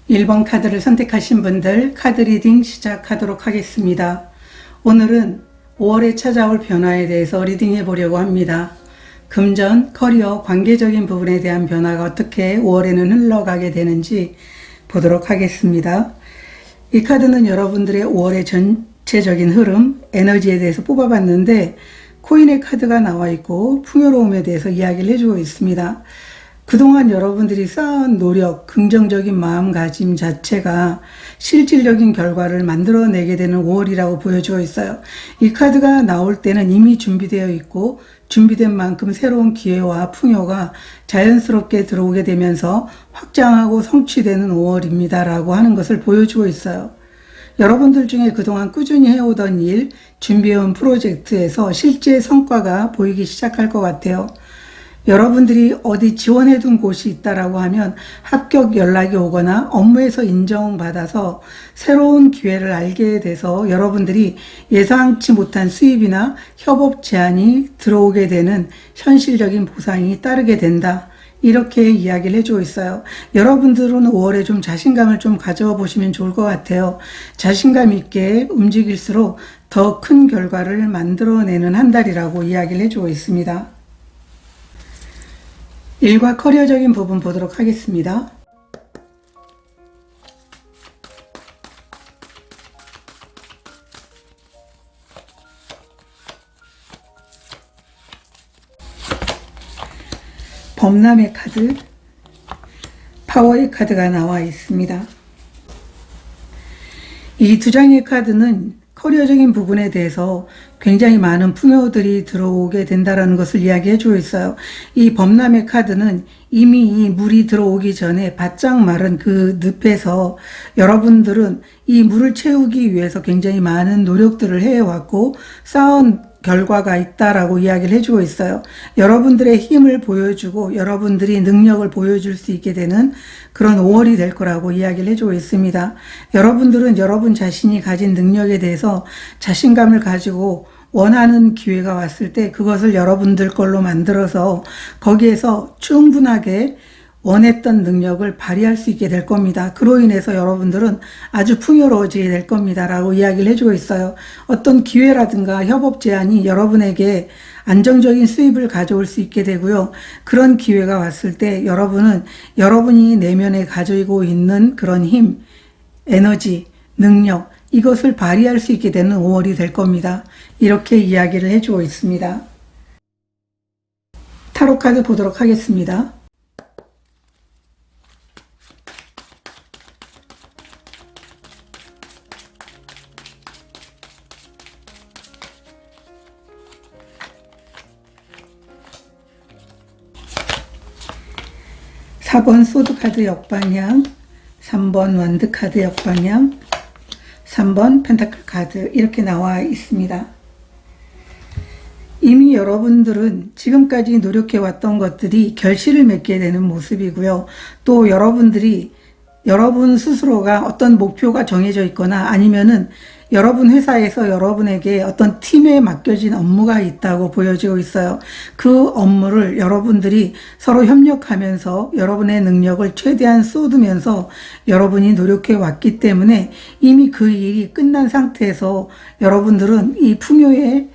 1번 카드를 선택하신 분들 카드 리딩 시작하도록 하겠습니다. 오늘은 5월에 찾아올 변화에 대해서 리딩해 보려고 합니다. 금전, 커리어, 관계적인 부분에 대한 변화가 어떻게 5월에는 흘러가게 되는지 보도록 하겠습니다. 이 카드는 여러분들의 5월의 전체적인 흐름, 에너지에 대해서 뽑아봤는데 코인의 카드가 나와 있고 풍요로움에 대해서 이야기를 해주고 있습니다. 그동안 여러분들이 쌓은 노력, 긍정적인 마음가짐 자체가 실질적인 결과를 만들어내게 되는 5월이라고 보여주고 있어요. 이 카드가 나올 때는 이미 준비되어 있고 준비된 만큼 새로운 기회와 풍요가 자연스럽게 들어오게 되면서 확장하고 성취되는 5월입니다 라고 하는 것을 보여주고 있어요. 여러분들 중에 그동안 꾸준히 해오던 일, 준비해온 프로젝트에서 실제 성과가 보이기 시작할 것 같아요. 여러분들이 어디 지원해둔 곳이 있다라고 하면 합격 연락이 오거나 업무에서 인정받아서 새로운 기회를 알게 돼서 여러분들이 예상치 못한 수입이나 협업 제안이 들어오게 되는 현실적인 보상이 따르게 된다. 이렇게 이야기를 해주고 있어요. 여러분들은 5월에 좀 자신감을 좀 가져보시면 좋을 것 같아요. 자신감 있게 움직일수록 더 큰 결과를 만들어내는 한 달이라고 이야기를 해주고 있습니다. 일과 커리어적인 부분 보도록 하겠습니다. 범람의 카드, 파워의 카드가 나와 있습니다. 이 두 장의 카드는 커리어적인 부분에 대해서 굉장히 많은 풍요들이 들어오게 된다는 것을 이야기해주고 있어요. 이 범람의 카드는 이미 이 물이 들어오기 전에 바짝 마른 그 늪에서 여러분들은 이 물을 채우기 위해서 굉장히 많은 노력들을 해왔고 쌓은 결과가 있다라고 이야기를 해주고 있어요. 여러분들의 힘을 보여주고 여러분들이 능력을 보여줄 수 있게 되는 그런 5월이 될 거라고 이야기를 해주고 있습니다. 여러분들은 여러분 자신이 가진 능력에 대해서 자신감을 가지고 원하는 기회가 왔을 때 그것을 여러분들 걸로 만들어서 거기에서 충분하게 원했던 능력을 발휘할 수 있게 될 겁니다. 그로 인해서 여러분들은 아주 풍요로워지게 될 겁니다 라고 이야기를 해주고 있어요. 어떤 기회라든가 협업 제안이 여러분에게 안정적인 수입을 가져올 수 있게 되고요. 그런 기회가 왔을 때 여러분은 여러분이 내면에 가지고 있는 그런 힘, 에너지, 능력 이것을 발휘할 수 있게 되는 5월이 될 겁니다. 이렇게 이야기를 해주고 있습니다. 타로 카드 보도록 하겠습니다. (4) 4번 소드카드 역방향, 3번 완드카드 역방향, 3번 펜타클 카드 이렇게 나와 있습니다. 이미 여러분들은 지금까지 노력해왔던 것들이 결실을 맺게 되는 모습이고요. 또 여러분들이 여러분 스스로가 어떤 목표가 정해져 있거나 아니면은 여러분 회사에서 여러분에게 어떤 팀에 맡겨진 업무가 있다고 보여지고 있어요. 그 업무를 여러분들이 서로 협력하면서 여러분의 능력을 최대한 쏟으면서 여러분이 노력해 왔기 때문에 이미 그 일이 끝난 상태에서 여러분들은 이 풍요의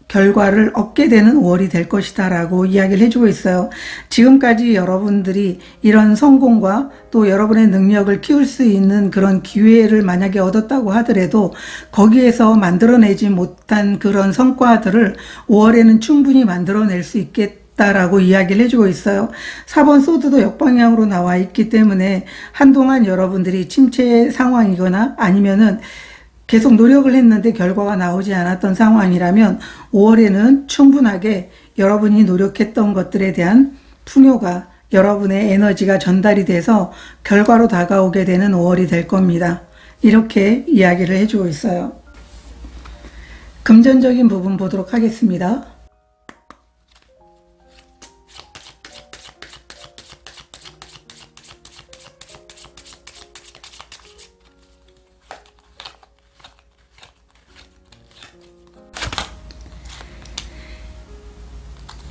결과를 얻게 되는 5월이 될 것이다 라고 이야기를 해주고 있어요. 지금까지 여러분들이 이런 성공과 또 여러분의 능력을 키울 수 있는 그런 기회를 만약에 얻었다고 하더라도 거기에서 만들어내지 못한 그런 성과들을 5월에는 충분히 만들어낼 수 있겠다라고 이야기를 해주고 있어요. 4번 소드도 역방향으로 나와 있기 때문에 한동안 여러분들이 침체 상황이거나 아니면은 계속 노력을 했는데 결과가 나오지 않았던 상황이라면 5월에는 충분하게 여러분이 노력했던 것들에 대한 풍요가 여러분의 에너지가 전달이 돼서 결과로 다가오게 되는 5월이 될 겁니다. 이렇게 이야기를 해주고 있어요. 금전적인 부분 보도록 하겠습니다.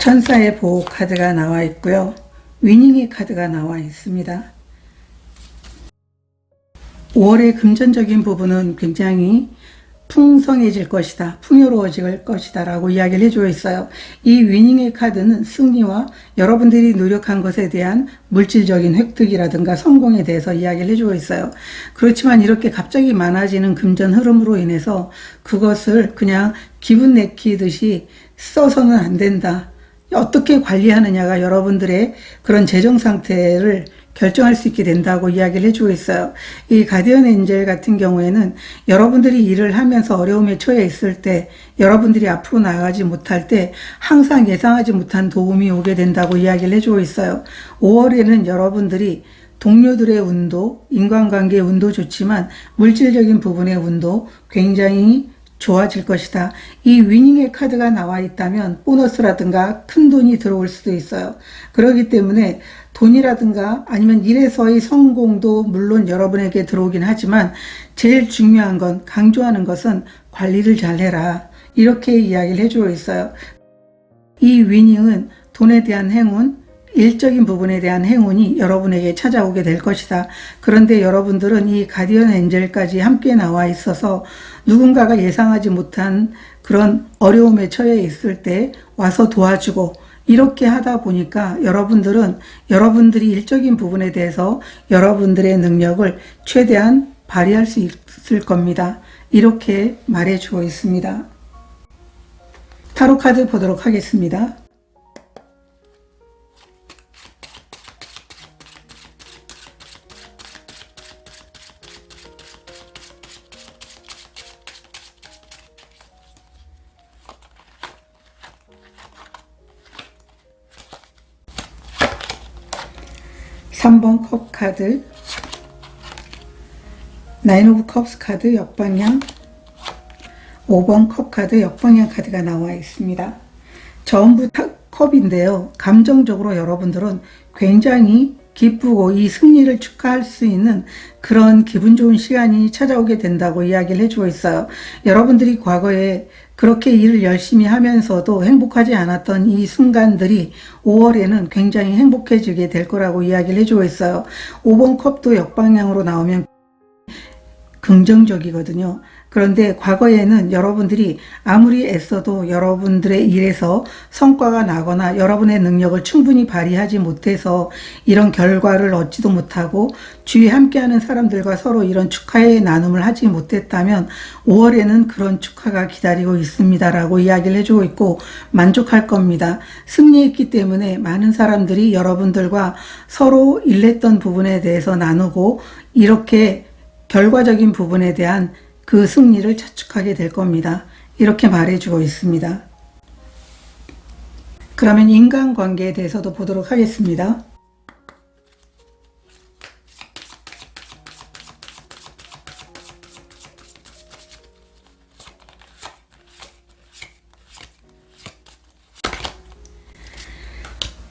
천사의 보호 카드가 나와 있고요. 위닝의 카드가 나와 있습니다. 5월의 금전적인 부분은 굉장히 풍성해질 것이다, 풍요로워질 것이다 라고 이야기를 해주고 있어요. 이 위닝의 카드는 승리와 여러분들이 노력한 것에 대한 물질적인 획득이라든가 성공에 대해서 이야기를 해주고 있어요. 그렇지만 이렇게 갑자기 많아지는 금전 흐름으로 인해서 그것을 그냥 기분 내키듯이 써서는 안 된다, 어떻게 관리하느냐가 여러분들의 그런 재정 상태를 결정할 수 있게 된다고 이야기를 해주고 있어요. 이 가디언 엔젤 같은 경우에는 여러분들이 일을 하면서 어려움에 처해 있을 때, 여러분들이 앞으로 나아가지 못할 때 항상 예상하지 못한 도움이 오게 된다고 이야기를 해주고 있어요. 5월에는 여러분들이 동료들의 운도, 인간관계의 운도 좋지만 물질적인 부분의 운도 굉장히 좋아질 것이다. 이 위닝의 카드가 나와 있다면 보너스라든가 큰 돈이 들어올 수도 있어요. 그렇기 때문에 돈이라든가 아니면 일에서의 성공도 물론 여러분에게 들어오긴 하지만 제일 중요한 건, 강조하는 것은 관리를 잘 해라, 이렇게 이야기를 해주고 있어요. 이 위닝은 돈에 대한 행운, 일적인 부분에 대한 행운이 여러분에게 찾아오게 될 것이다. 그런데 여러분들은 이 가디언 엔젤까지 함께 나와 있어서 누군가가 예상하지 못한 그런 어려움에 처해 있을 때 와서 도와주고, 이렇게 하다 보니까 여러분들은 여러분들이 일적인 부분에 대해서 여러분들의 능력을 최대한 발휘할 수 있을 겁니다. 이렇게 말해주고 있습니다. 타로 카드 보도록 하겠습니다. 삼 번 컵 카드, 나인 오브 컵스 카드 역방향, 5번 컵 카드 역방향 카드가 나와 있습니다. 전부 다 컵인데요. 감정적으로 여러분들은 굉장히 기쁘고 이 승리를 축하할 수 있는 그런 기분 좋은 시간이 찾아오게 된다고 이야기를 해주고 있어요. 여러분들이 과거에 그렇게 일을 열심히 하면서도 행복하지 않았던 이 순간들이 5월에는 굉장히 행복해지게 될 거라고 이야기를 해주고 있어요. 5번 컵도 역방향으로 나오면 긍정적이거든요. 그런데 과거에는 여러분들이 아무리 애써도 여러분들의 일에서 성과가 나거나 여러분의 능력을 충분히 발휘하지 못해서 이런 결과를 얻지도 못하고 주위에 함께하는 사람들과 서로 이런 축하의 나눔을 하지 못했다면 5월에는 그런 축하가 기다리고 있습니다라고 이야기를 해주고 있고 만족할 겁니다. 승리했기 때문에 많은 사람들이 여러분들과 서로 일했던 부분에 대해서 나누고 이렇게 결과적인 부분에 대한 그 승리를 자축하게 될 겁니다. 이렇게 말해주고 있습니다. 그러면 인간관계에 대해서도 보도록 하겠습니다.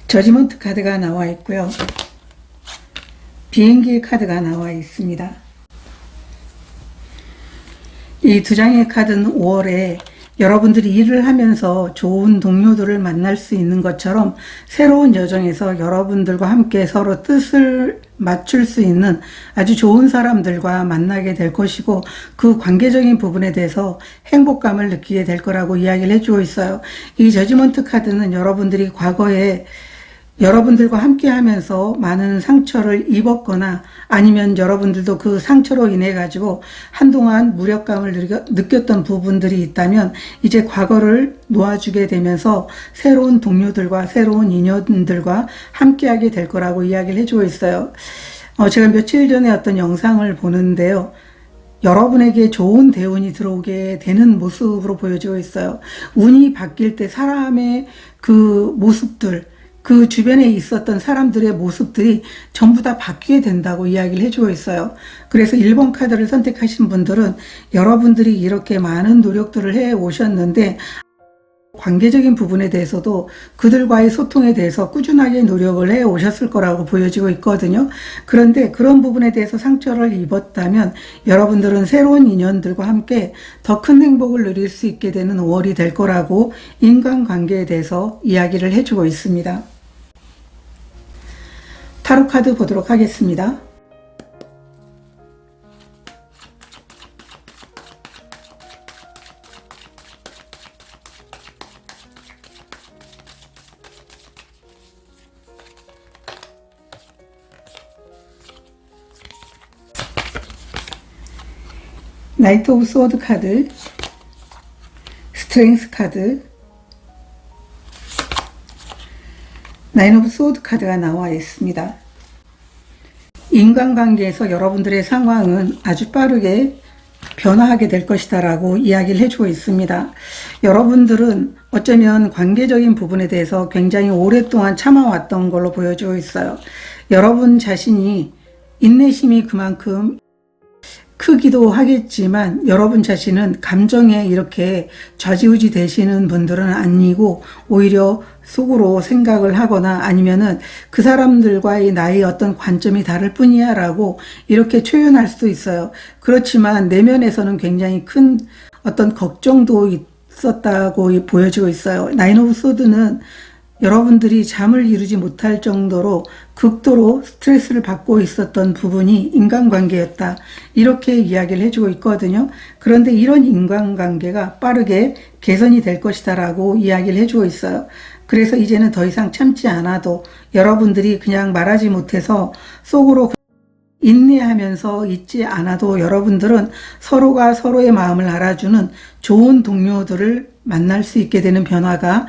저지먼트 카드가 나와 있고요. 비행기 카드가 나와 있습니다. 이 두 장의 카드는 5월에 여러분들이 일을 하면서 좋은 동료들을 만날 수 있는 것처럼 새로운 여정에서 여러분들과 함께 서로 뜻을 맞출 수 있는 아주 좋은 사람들과 만나게 될 것이고 그 관계적인 부분에 대해서 행복감을 느끼게 될 거라고 이야기를 해주고 있어요. 이 저지먼트 카드는 여러분들이 과거에 여러분들과 함께 하면서 많은 상처를 입었거나 아니면 여러분들도 그 상처로 인해 가지고 한동안 무력감을 느꼈던 부분들이 있다면 이제 과거를 놓아주게 되면서 새로운 동료들과 새로운 인연들과 함께하게 될 거라고 이야기를 해주고 있어요. 제가 며칠 전에 어떤 영상을 보는데요. 여러분에게 좋은 대운이 들어오게 되는 모습으로 보여지고 있어요. 운이 바뀔 때 사람의 그 모습들, 그 주변에 있었던 사람들의 모습들이 전부 다 바뀌게 된다고 이야기를 해주고 있어요. 그래서 1번 카드를 선택하신 분들은 여러분들이 이렇게 많은 노력들을 해 오셨는데 관계적인 부분에 대해서도 그들과의 소통에 대해서 꾸준하게 노력을 해 오셨을 거라고 보여지고 있거든요. 그런데 그런 부분에 대해서 상처를 입었다면 여러분들은 새로운 인연들과 함께 더 큰 행복을 누릴 수 있게 되는 5월이 될 거라고 인간관계에 대해서 이야기를 해주고 있습니다. 타로 카드 보도록 하겠습니다. 나이트 오브 소드 카드, 스트렝스 카드, 나인 오브 소드 카드가 나와 있습니다. 인간관계에서 여러분들의 상황은 아주 빠르게 변화하게 될 것이다 라고 이야기를 해주고 있습니다. 여러분들은 어쩌면 관계적인 부분에 대해서 굉장히 오랫동안 참아왔던 걸로 보여지고 있어요. 여러분 자신이 인내심이 그만큼 크기도 하겠지만 여러분 자신은 감정에 이렇게 좌지우지 되시는 분들은 아니고 오히려 속으로 생각을 하거나 아니면은 그 사람들과의 나의 어떤 관점이 다를 뿐이야 라고 이렇게 표현할 수도 있어요. 그렇지만 내면에서는 굉장히 큰 어떤 걱정도 있었다고 보여지고 있어요. 나인 오브 소드는 여러분들이 잠을 이루지 못할 정도로 극도로 스트레스를 받고 있었던 부분이 인간관계였다. 이렇게 이야기를 해주고 있거든요. 그런데 이런 인간관계가 빠르게 개선이 될 것이다 라고 이야기를 해주고 있어요. 그래서 이제는 더 이상 참지 않아도 여러분들이 그냥 말하지 못해서 속으로 인내하면서 있지 않아도 여러분들은 서로가 서로의 마음을 알아주는 좋은 동료들을 만날 수 있게 되는 변화가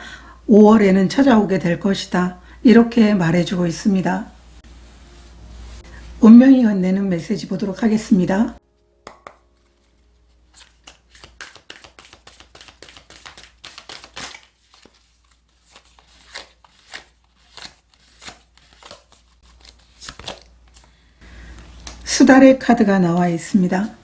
5월에는 찾아오게 될 것이다. 이렇게 말해주고 있습니다. 운명이 건네는 메시지 보도록 하겠습니다. 수달의 카드가 나와 있습니다.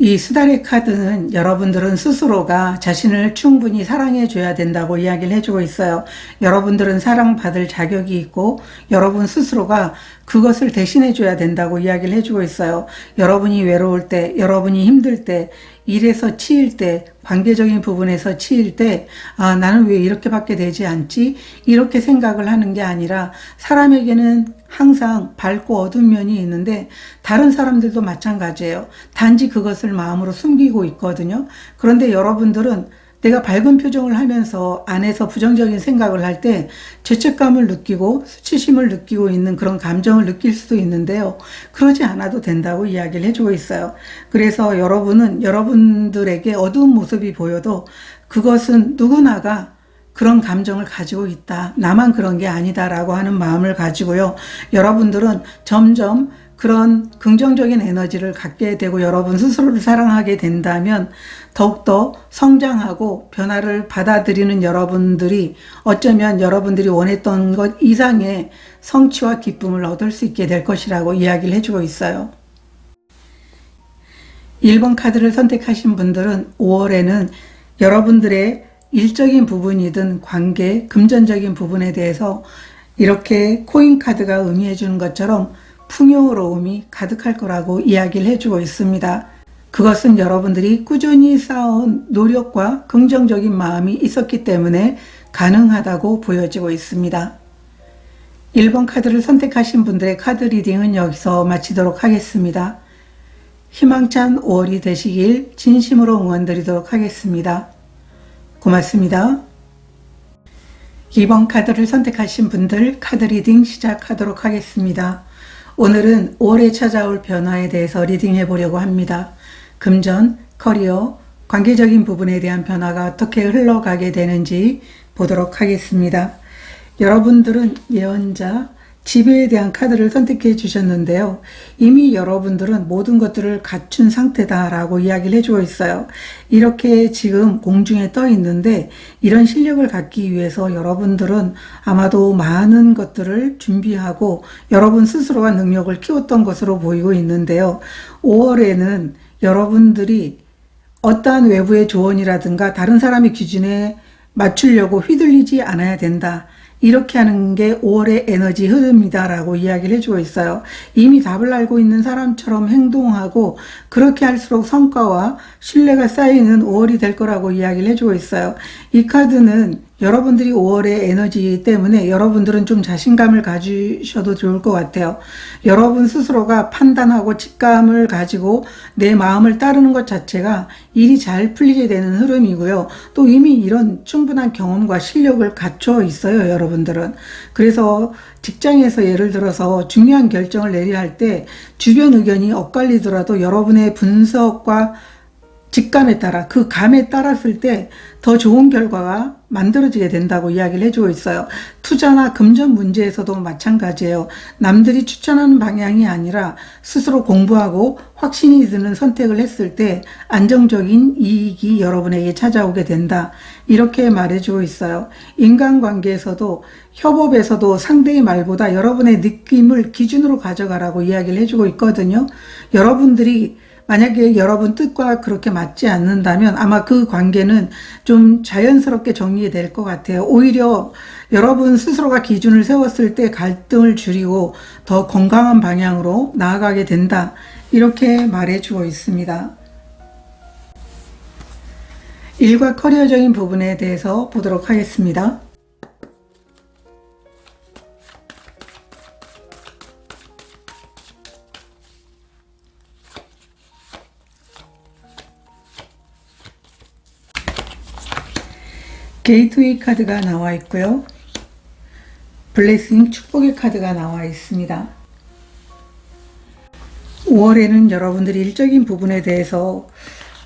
이 수달의 카드는 여러분들은 스스로가 자신을 충분히 사랑해 줘야 된다고 이야기를 해주고 있어요. 여러분들은 사랑받을 자격이 있고 여러분 스스로가 그것을 대신해 줘야 된다고 이야기를 해주고 있어요. 여러분이 외로울 때, 여러분이 힘들 때, 일에서 치일 때, 관계적인 부분에서 치일 때, 아, 나는 왜 이렇게밖에 되지 않지? 이렇게 생각을 하는 게 아니라 사람에게는 항상 밝고 어두운 면이 있는데 다른 사람들도 마찬가지예요. 단지 그것을 마음으로 숨기고 있거든요. 그런데 여러분들은 내가 밝은 표정을 하면서 안에서 부정적인 생각을 할 때 죄책감을 느끼고 수치심을 느끼고 있는 그런 감정을 느낄 수도 있는데요. 그러지 않아도 된다고 이야기를 해주고 있어요. 그래서 여러분은 여러분들에게 어두운 모습이 보여도 그것은 누구나가 그런 감정을 가지고 있다. 나만 그런 게 아니다라고 하는 마음을 가지고요. 여러분들은 점점 그런 긍정적인 에너지를 갖게 되고 여러분 스스로를 사랑하게 된다면 더욱더 성장하고 변화를 받아들이는 여러분들이 어쩌면 여러분들이 원했던 것 이상의 성취와 기쁨을 얻을 수 있게 될 것이라고 이야기를 해주고 있어요. 1번 카드를 선택하신 분들은 5월에는 여러분들의 일적인 부분이든 관계, 금전적인 부분에 대해서 이렇게 코인 카드가 의미해 주는 것처럼 풍요로움이 가득할 거라고 이야기를 해주고 있습니다. 그것은 여러분들이 꾸준히 쌓아온 노력과 긍정적인 마음이 있었기 때문에 가능하다고 보여지고 있습니다. 1번 카드를 선택하신 분들의 카드 리딩은 여기서 마치도록 하겠습니다. 희망찬 5월이 되시길 진심으로 응원드리도록 하겠습니다. 고맙습니다. 2번 카드를 선택하신 분들 카드 리딩 시작하도록 하겠습니다. 오늘은 5월에 찾아올 변화에 대해서 리딩해 보려고 합니다. 금전, 커리어, 관계적인 부분에 대한 변화가 어떻게 흘러가게 되는지 보도록 하겠습니다. 여러분들은 예언자, 지배에 대한 카드를 선택해 주셨는데요. 이미 여러분들은 모든 것들을 갖춘 상태다라고 이야기를 해주고 있어요. 이렇게 지금 공중에 떠 있는데 이런 실력을 갖기 위해서 여러분들은 아마도 많은 것들을 준비하고 여러분 스스로가 능력을 키웠던 것으로 보이고 있는데요. 5월에는 여러분들이 어떠한 외부의 조언이라든가 다른 사람의 기준에 맞추려고 휘둘리지 않아야 된다. 이렇게 하는 게 5월의 에너지 흐름이다 라고 이야기를 해주고 있어요. 이미 답을 알고 있는 사람처럼 행동하고 그렇게 할수록 성과와 신뢰가 쌓이는 5월이 될 거라고 이야기를 해주고 있어요. 이 카드는 여러분들이 5월의 에너지 때문에 여러분들은 좀 자신감을 가지셔도 좋을 것 같아요. 여러분 스스로가 판단하고 직감을 가지고 내 마음을 따르는 것 자체가 일이 잘 풀리게 되는 흐름이고요. 또 이미 이런 충분한 경험과 실력을 갖춰 있어요, 여러분들은. 그래서 직장에서 예를 들어서 중요한 결정을 내려야 할 때 주변 의견이 엇갈리더라도 여러분의 분석과 직감에 따라 그 감에 따랐을 때 더 좋은 결과가 만들어지게 된다고 이야기를 해주고 있어요. 투자나 금전 문제에서도 마찬가지예요. 남들이 추천하는 방향이 아니라 스스로 공부하고 확신이 드는 선택을 했을 때 안정적인 이익이 여러분에게 찾아오게 된다. 이렇게 말해주고 있어요. 인간관계에서도 협업에서도 상대의 말보다 여러분의 느낌을 기준으로 가져가라고 이야기를 해주고 있거든요. 여러분들이 만약에 여러분 뜻과 그렇게 맞지 않는다면 아마 그 관계는 좀 자연스럽게 정리될 것 같아요. 오히려 여러분 스스로가 기준을 세웠을 때 갈등을 줄이고 더 건강한 방향으로 나아가게 된다. 이렇게 말해주고 있습니다. 일과 커리어적인 부분에 대해서 보도록 하겠습니다. 게이트웨이 카드가 나와 있고요. 블레싱 축복의 카드가 나와 있습니다. 5월에는 여러분들이 일적인 부분에 대해서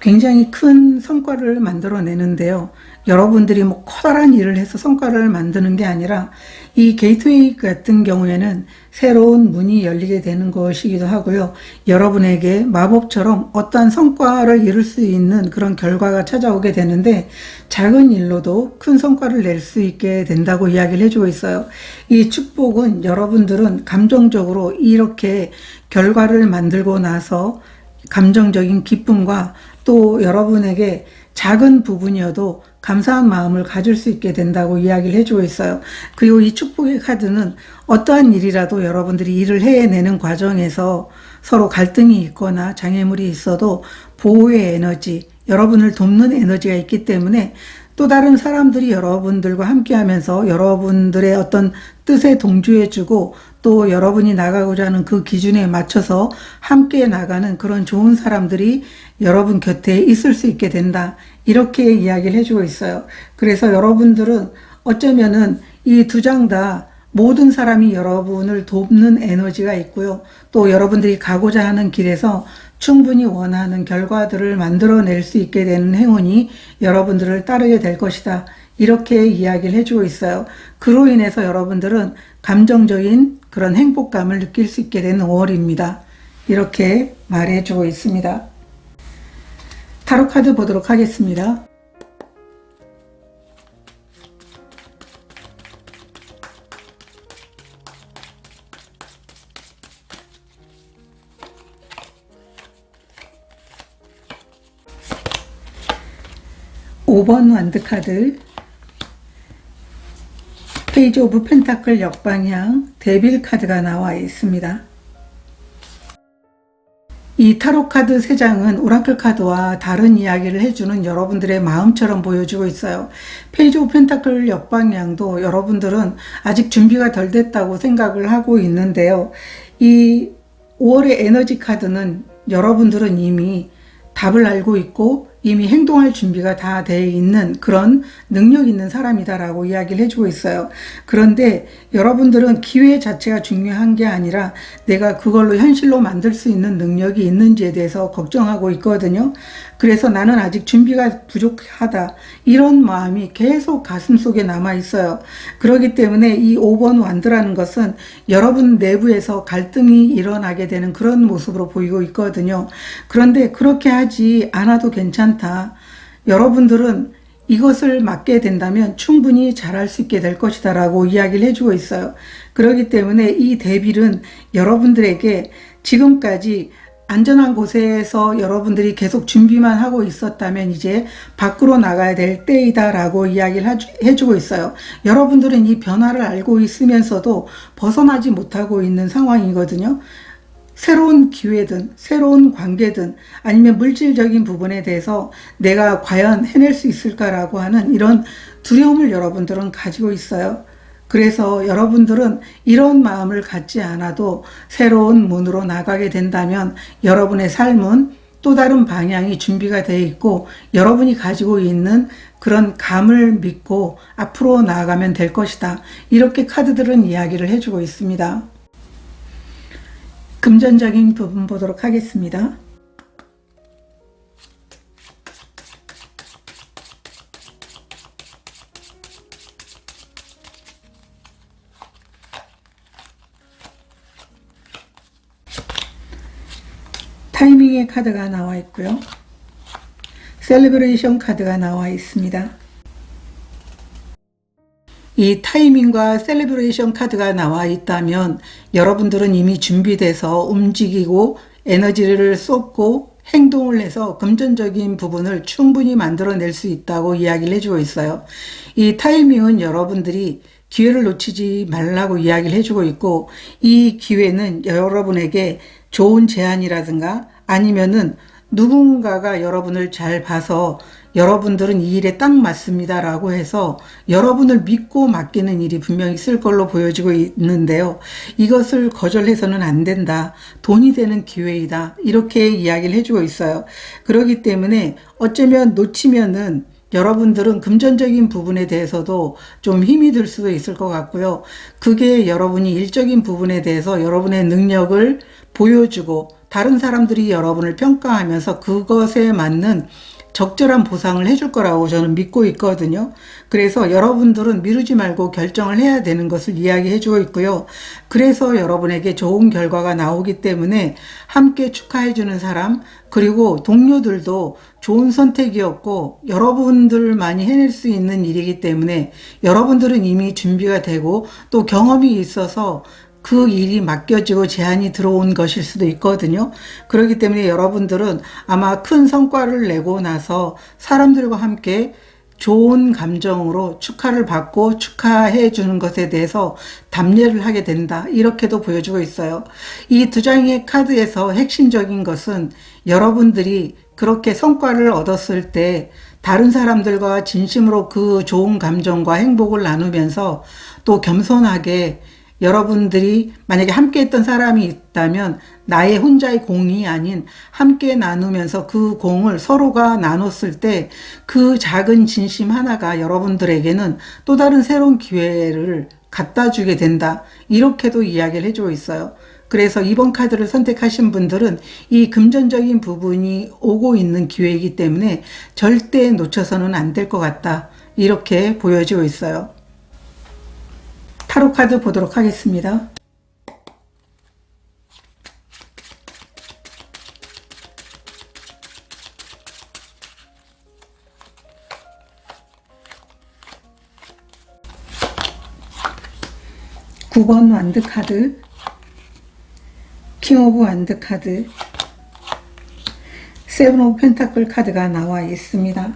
굉장히 큰 성과를 만들어내는데요. 여러분들이 뭐 커다란 일을 해서 성과를 만드는 게 아니라 이 게이트웨이 같은 경우에는 새로운 문이 열리게 되는 것이기도 하고요. 여러분에게 마법처럼 어떠한 성과를 이룰 수 있는 그런 결과가 찾아오게 되는데 작은 일로도 큰 성과를 낼 수 있게 된다고 이야기를 해주고 있어요. 이 축복은 여러분들은 감정적으로 이렇게 결과를 만들고 나서 감정적인 기쁨과 또 여러분에게 작은 부분이어도 감사한 마음을 가질 수 있게 된다고 이야기를 해주고 있어요. 그리고 이 축복의 카드는 어떠한 일이라도 여러분들이 일을 해내는 과정에서 서로 갈등이 있거나 장애물이 있어도 보호의 에너지, 여러분을 돕는 에너지가 있기 때문에 또 다른 사람들이 여러분들과 함께 하면서 여러분들의 어떤 뜻에 동조해주고 또 여러분이 나가고자 하는 그 기준에 맞춰서 함께 나가는 그런 좋은 사람들이 여러분 곁에 있을 수 있게 된다. 이렇게 이야기를 해주고 있어요. 그래서 여러분들은 어쩌면은 이 두 장 다 모든 사람이 여러분을 돕는 에너지가 있고요. 또 여러분들이 가고자 하는 길에서 충분히 원하는 결과들을 만들어낼 수 있게 되는 행운이 여러분들을 따르게 될 것이다. 이렇게 이야기를 해주고 있어요. 그로 인해서 여러분들은 감정적인 그런 행복감을 느낄 수 있게 되는 5월입니다. 이렇게 말해주고 있습니다. 타로 카드 보도록 하겠습니다. (5번) 완드 카드, 페이지 오브 펜타클 역방향 데빌 카드가 나와 있습니다. 이 타로 카드 3장은 오라클 카드와 다른 이야기를 해주는 여러분들의 마음처럼 보여주고 있어요. 페이지 오브 펜타클 역방향도 여러분들은 아직 준비가 덜 됐다고 생각을 하고 있는데요. 이 5월의 에너지 카드는 여러분들은 이미 답을 알고 있고 이미 행동할 준비가 다 돼 있는 그런 능력 있는 사람이다라고 이야기를 해주고 있어요. 그런데 여러분들은 기회 자체가 중요한 게 아니라 내가 그걸로 현실로 만들 수 있는 능력이 있는지에 대해서 걱정하고 있거든요. 그래서 나는 아직 준비가 부족하다. 이런 마음이 계속 가슴속에 남아 있어요. 그렇기 때문에 이 5번 완드라는 것은 여러분 내부에서 갈등이 일어나게 되는 그런 모습으로 보이고 있거든요. 그런데 그렇게 하지 않아도 괜찮다. 여러분들은 이것을 맡게 된다면 충분히 잘할 수 있게 될 것이다 라고 이야기를 해주고 있어요. 그렇기 때문에 이 데빌은 여러분들에게 지금까지 안전한 곳에서 여러분들이 계속 준비만 하고 있었다면 이제 밖으로 나가야 될 때이다 라고 이야기를 해주고 있어요. 여러분들은 이 변화를 알고 있으면서도 벗어나지 못하고 있는 상황이거든요. 새로운 기회든 새로운 관계든 아니면 물질적인 부분에 대해서 내가 과연 해낼 수 있을까라고 하는 이런 두려움을 여러분들은 가지고 있어요. 그래서 여러분들은 이런 마음을 갖지 않아도 새로운 문으로 나가게 된다면 여러분의 삶은 또 다른 방향이 준비가 되어 있고 여러분이 가지고 있는 그런 감을 믿고 앞으로 나아가면 될 것이다. 이렇게 카드들은 이야기를 해주고 있습니다. 금전적인 부분 보도록 하겠습니다. 타이밍의 카드가 나와 있고요. 셀레브레이션 카드가 나와 있습니다. 이 타이밍과 셀레브레이션 카드가 나와 있다면 여러분들은 이미 준비돼서 움직이고 에너지를 쏟고 행동을 해서 금전적인 부분을 충분히 만들어낼 수 있다고 이야기를 해주고 있어요. 이 타이밍은 여러분들이 기회를 놓치지 말라고 이야기를 해주고 있고 이 기회는 여러분에게 좋은 제안이라든가 아니면은 누군가가 여러분을 잘 봐서 여러분들은 이 일에 딱 맞습니다 라고 해서 여러분을 믿고 맡기는 일이 분명히 있을 걸로 보여지고 있는데요. 이것을 거절해서는 안 된다. 돈이 되는 기회이다. 이렇게 이야기를 해주고 있어요. 그렇기 때문에 어쩌면 놓치면은 여러분들은 금전적인 부분에 대해서도 좀 힘이 들 수도 있을 것 같고요. 그게 여러분이 일적인 부분에 대해서 여러분의 능력을 보여주고 다른 사람들이 여러분을 평가하면서 그것에 맞는 적절한 보상을 해줄 거라고 저는 믿고 있거든요. 그래서 여러분들은 미루지 말고 결정을 해야 되는 것을 이야기해주고 있고요. 그래서 여러분에게 좋은 결과가 나오기 때문에 함께 축하해주는 사람 그리고 동료들도 좋은 선택이었고 여러분들만이 해낼 수 있는 일이기 때문에 여러분들은 이미 준비가 되고 또 경험이 있어서 그 일이 맡겨지고 제안이 들어온 것일 수도 있거든요. 그렇기 때문에 여러분들은 아마 큰 성과를 내고 나서 사람들과 함께 좋은 감정으로 축하를 받고 축하해 주는 것에 대해서 답례를 하게 된다. 이렇게도 보여주고 있어요. 이 두 장의 카드에서 핵심적인 것은 여러분들이 그렇게 성과를 얻었을 때 다른 사람들과 진심으로 그 좋은 감정과 행복을 나누면서 또 겸손하게 여러분들이 만약에 함께 했던 사람이 있다면 나의 혼자의 공이 아닌 함께 나누면서 그 공을 서로가 나눴을 때 그 작은 진심 하나가 여러분들에게는 또 다른 새로운 기회를 갖다 주게 된다. 이렇게도 이야기를 해주고 있어요. 그래서 이번 카드를 선택하신 분들은 이 금전적인 부분이 오고 있는 기회이기 때문에 절대 놓쳐서는 안 될 것 같다. 이렇게 보여지고 있어요. 타로 카드 보도록 하겠습니다. (9번) 완드 카드, 킹 오브 완드 카드, 세븐 오브 펜타클 카드가 나와 있습니다.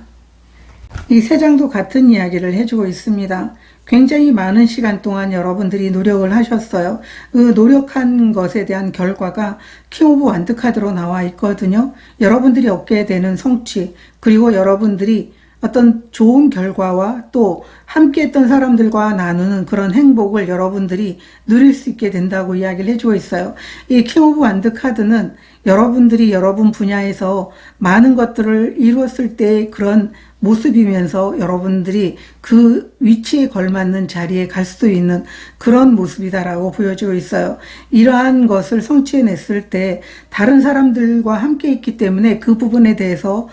이 세 장도 같은 이야기를 해주고 있습니다. 굉장히 많은 시간 동안 여러분들이 노력을 하셨어요. 그 노력한 것에 대한 결과가 킹 오브 완드 카드로 나와 있거든요. 여러분들이 얻게 되는 성취, 그리고 여러분들이 어떤 좋은 결과와 또 함께 했던 사람들과 나누는 그런 행복을 여러분들이 누릴 수 있게 된다고 이야기를 해주고 있어요. 이 킹 오브 완드 카드는 여러분들이 여러분 분야에서 많은 것들을 이루었을 때의 그런 모습이면서 여러분들이 그 위치에 걸맞는 자리에 갈 수도 있는 그런 모습이다라고 보여지고 있어요. 이러한 것을 성취해냈을 때 다른 사람들과 함께 있기 때문에 그 부분에 대해서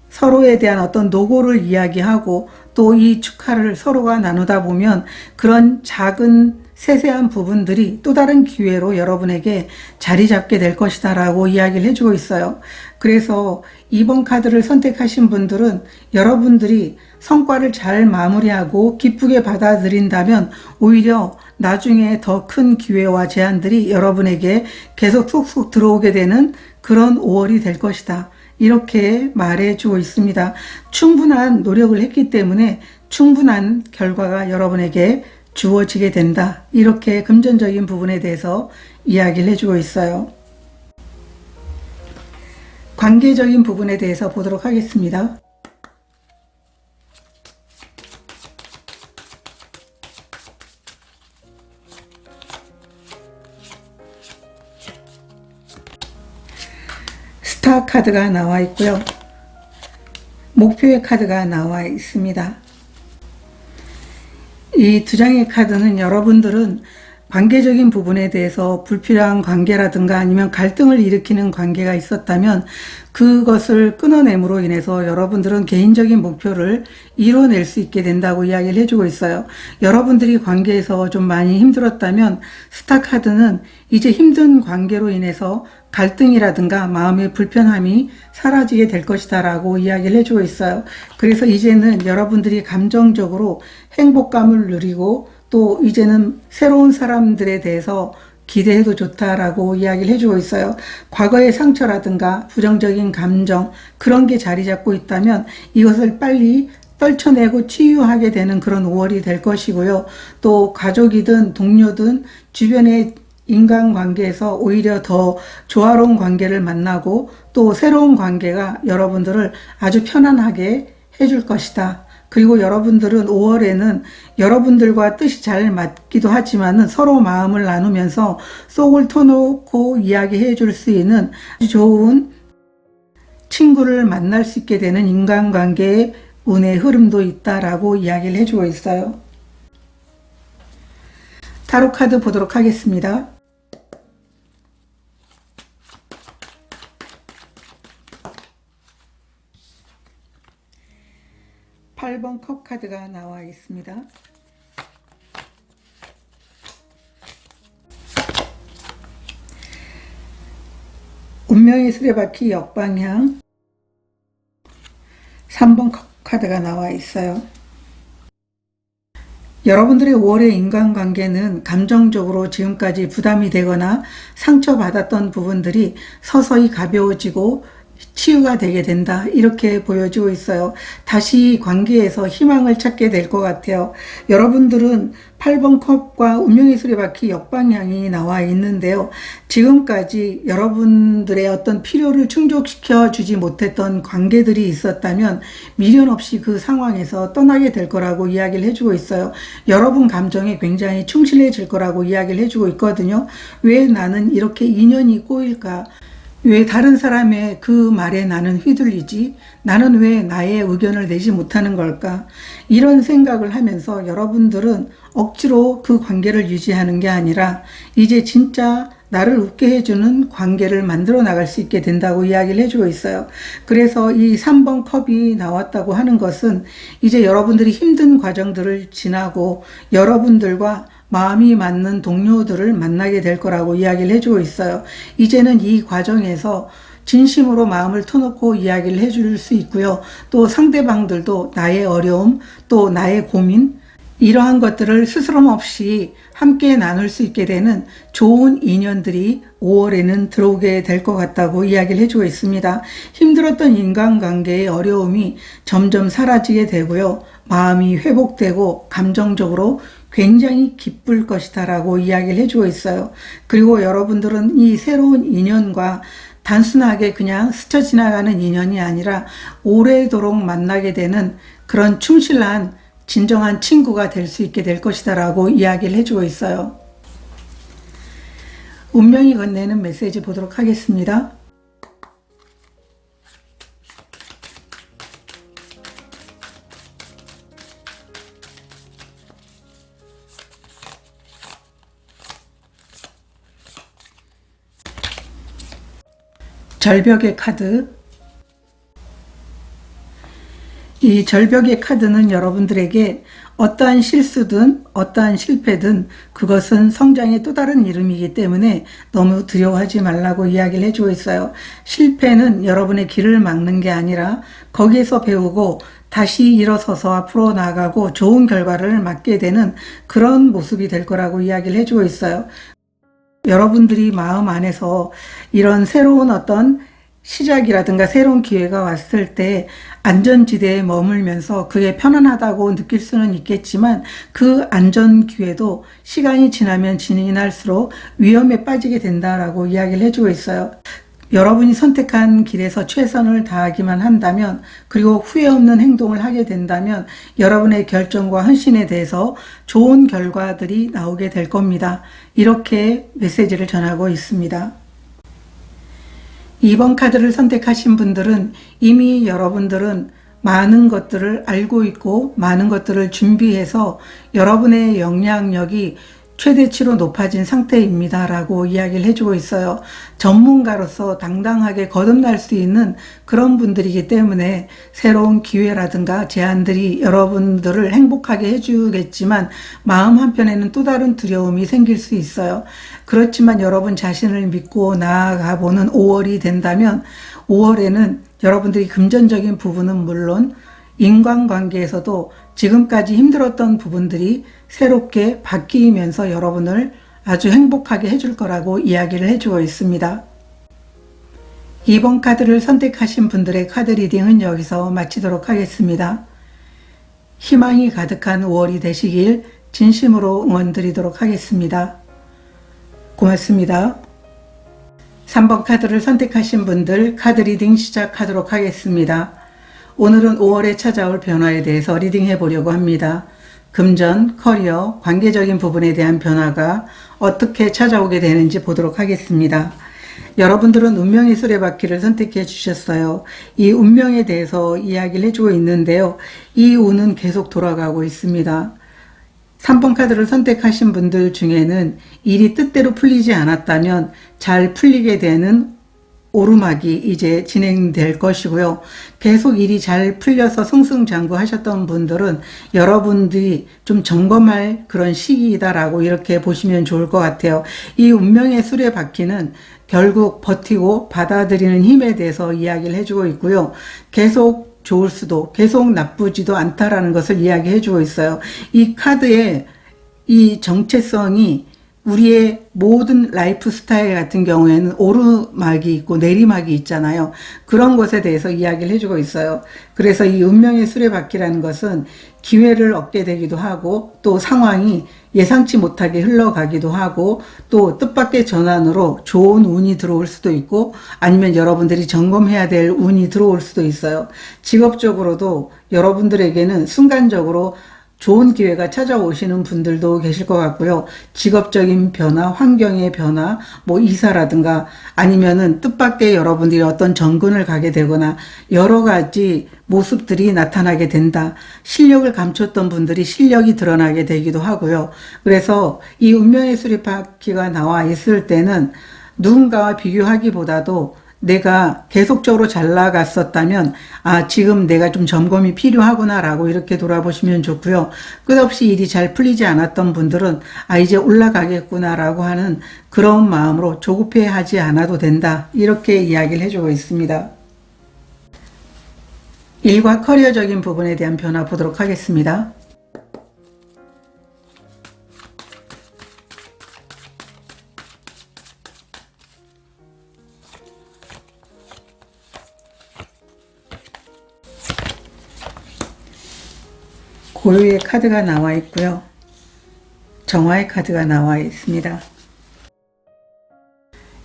서로에 대한 어떤 노고를 이야기하고 또 이 축하를 서로가 나누다 보면 그런 작은 세세한 부분들이 또 다른 기회로 여러분에게 자리 잡게 될 것이다 라고 이야기를 해주고 있어요. 그래서 이번 카드를 선택하신 분들은 여러분들이 성과를 잘 마무리하고 기쁘게 받아들인다면 오히려 나중에 더 큰 기회와 제안들이 여러분에게 계속 쏙쏙 들어오게 되는 그런 5월이 될 것이다. 이렇게 말해주고 있습니다. 충분한 노력을 했기 때문에 충분한 결과가 여러분에게 주어지게 된다. 이렇게 금전적인 부분에 대해서 이야기를 해주고 있어요. 관계적인 부분에 대해서 보도록 하겠습니다. 스타 카드가 나와 있고요. 목표의 카드가 나와 있습니다. 이 두 장의 카드는 여러분들은 관계적인 부분에 대해서 불필요한 관계라든가 아니면 갈등을 일으키는 관계가 있었다면 그것을 끊어냄으로 인해서 여러분들은 개인적인 목표를 이뤄낼 수 있게 된다고 이야기를 해주고 있어요. 여러분들이 관계에서 좀 많이 힘들었다면 스타 카드는 이제 힘든 관계로 인해서 갈등이라든가 마음의 불편함이 사라지게 될 것이다 라고 이야기를 해주고 있어요. 그래서 이제는 여러분들이 감정적으로 행복감을 누리고 또 이제는 새로운 사람들에 대해서 기대해도 좋다라고 이야기를 해주고 있어요. 과거의 상처라든가 부정적인 감정 그런 게 자리 잡고 있다면 이것을 빨리 떨쳐내고 치유하게 되는 그런 5월이 될 것이고요. 또 가족이든 동료든 주변의 인간관계에서 오히려 더 조화로운 관계를 만나고 또 새로운 관계가 여러분들을 아주 편안하게 해줄 것이다. 그리고 여러분들은 5월에는 여러분들과 뜻이 잘 맞기도 하지만 서로 마음을 나누면서 속을 터놓고 이야기해 줄 수 있는 아주 좋은 친구를 만날 수 있게 되는 인간관계의 운의 흐름도 있다라고 이야기를 해주고 있어요. 타로 카드 보도록 하겠습니다. 팔 번 컵 카드가 나와 있습니다. 운명의 수레바퀴 역방향 3번 컵 카드가 나와 있어요. 여러분들의 5월의 인간관계는 감정적으로 지금까지 부담이 되거나 상처받았던 부분들이 서서히 가벼워지고 치유가 되게 된다 이렇게 보여지고 있어요. 다시 관계에서 희망을 찾게 될 것 같아요. 여러분들은 8번 컵과 운명의 수레바퀴 역방향이 나와 있는데요. 지금까지 여러분들의 어떤 필요를 충족시켜 주지 못했던 관계들이 있었다면 미련 없이 그 상황에서 떠나게 될 거라고 이야기를 해주고 있어요. 여러분 감정에 굉장히 충실해질 거라고 이야기를 해주고 있거든요. 왜 나는 이렇게 인연이 꼬일까? 왜 다른 사람의 그 말에 나는 휘둘리지? 나는 왜 나의 의견을 내지 못하는 걸까? 이런 생각을 하면서 여러분들은 억지로 그 관계를 유지하는 게 아니라 이제 진짜 나를 웃게 해주는 관계를 만들어 나갈 수 있게 된다고 이야기를 해주고 있어요. 그래서 이 3번 컵이 나왔다고 하는 것은 이제 여러분들이 힘든 과정들을 지나고 여러분들과 마음이 맞는 동료들을 만나게 될 거라고 이야기를 해주고 있어요. 이제는 이 과정에서 진심으로 마음을 터놓고 이야기를 해줄 수 있고요. 또 상대방들도 나의 어려움, 또 나의 고민, 이러한 것들을 스스럼 없이 함께 나눌 수 있게 되는 좋은 인연들이 5월에는 들어오게 될 것 같다고 이야기를 해주고 있습니다. 힘들었던 인간관계의 어려움이 점점 사라지게 되고요. 마음이 회복되고 감정적으로 굉장히 기쁠 것이다 라고 이야기를 해주고 있어요. 그리고 여러분들은 이 새로운 인연과 단순하게 그냥 스쳐 지나가는 인연이 아니라 오래도록 만나게 되는 그런 충실한 진정한 친구가 될 수 있게 될 것이다 라고 이야기를 해주고 있어요. 운명이 건네는 메시지 보도록 하겠습니다. 절벽의 카드. 이 절벽의 카드는 여러분들에게 어떠한 실수든 어떠한 실패든 그것은 성장의 또 다른 이름이기 때문에 너무 두려워하지 말라고 이야기를 해주고 있어요. 실패는 여러분의 길을 막는 게 아니라 거기에서 배우고 다시 일어서서 앞으로 나아가고 좋은 결과를 맞게 되는 그런 모습이 될 거라고 이야기를 해주고 있어요. 여러분들이 마음 안에서 이런 새로운 어떤 시작이라든가 새로운 기회가 왔을 때 안전지대에 머물면서 그게 편안하다고 느낄 수는 있겠지만 그 안전 기회도 시간이 지나면 지날수록 위험에 빠지게 된다라고 이야기를 해주고 있어요. 여러분이 선택한 길에서 최선을 다하기만 한다면 그리고 후회 없는 행동을 하게 된다면 여러분의 결정과 헌신에 대해서 좋은 결과들이 나오게 될 겁니다. 이렇게 메시지를 전하고 있습니다. 2번 카드를 선택하신 분들은 이미 여러분들은 많은 것들을 알고 있고 많은 것들을 준비해서 여러분의 영향력이 최대치로 높아진 상태입니다 라고 이야기를 해주고 있어요. 전문가로서 당당하게 거듭날 수 있는 그런 분들이기 때문에 새로운 기회라든가 제안들이 여러분들을 행복하게 해주겠지만 마음 한편에는 또 다른 두려움이 생길 수 있어요. 그렇지만 여러분 자신을 믿고 나아가보는 5월이 된다면 5월에는 여러분들이 금전적인 부분은 물론 인간관계에서도 지금까지 힘들었던 부분들이 새롭게 바뀌면서 여러분을 아주 행복하게 해줄 거라고 이야기를 해주고 있습니다. 2번 카드를 선택하신 분들의 카드 리딩은 여기서 마치도록 하겠습니다. 희망이 가득한 5월이 되시길 진심으로 응원드리도록 하겠습니다. 고맙습니다. 3번 카드를 선택하신 분들 카드 리딩 시작하도록 하겠습니다. 오늘은 5월에 찾아올 변화에 대해서 리딩해 보려고 합니다. 금전, 커리어, 관계적인 부분에 대한 변화가 어떻게 찾아오게 되는지 보도록 하겠습니다. 여러분들은 운명의 수레바퀴를 선택해 주셨어요. 이 운명에 대해서 이야기를 해주고 있는데요. 이 운은 계속 돌아가고 있습니다. 3번 카드를 선택하신 분들 중에는 일이 뜻대로 풀리지 않았다면 잘 풀리게 되는 오르막이 이제 진행될 것이고요. 계속 일이 잘 풀려서 승승장구하셨던 분들은 여러분들이 좀 점검할 그런 시기이다라고 이렇게 보시면 좋을 것 같아요. 이 운명의 수레바퀴는 결국 버티고 받아들이는 힘에 대해서 이야기를 해주고 있고요. 계속 좋을 수도 계속 나쁘지도 않다라는 것을 이야기해주고 있어요. 이 카드의 이 정체성이 우리의 모든 라이프 스타일 같은 경우에는 오르막이 있고 내리막이 있잖아요. 그런 것에 대해서 이야기를 해주고 있어요. 그래서 이 운명의 수레바퀴라는 것은 기회를 얻게 되기도 하고 또 상황이 예상치 못하게 흘러가기도 하고 또 뜻밖의 전환으로 좋은 운이 들어올 수도 있고 아니면 여러분들이 점검해야 될 운이 들어올 수도 있어요. 직업적으로도 여러분들에게는 순간적으로 좋은 기회가 찾아오시는 분들도 계실 것 같고요. 직업적인 변화, 환경의 변화, 뭐 이사라든가 아니면은 뜻밖의 여러분들이 어떤 정근을 가게 되거나 여러 가지 모습들이 나타나게 된다. 실력을 감췄던 분들이 실력이 드러나게 되기도 하고요. 그래서 이 운명의 수레바퀴가 나와 있을 때는 누군가와 비교하기보다도 내가 계속적으로 잘 나갔었다면 지금 내가 좀 점검이 필요하구나 라고 이렇게 돌아보시면 좋고요. 끝없이 일이 잘 풀리지 않았던 분들은 이제 올라가겠구나 라고 하는 그런 마음으로 조급해하지 않아도 된다 이렇게 이야기를 해주고 있습니다. 일과 커리어적인 부분에 대한 변화 보도록 하겠습니다. 고요의 카드가 나와 있고요. 정화의 카드가 나와 있습니다.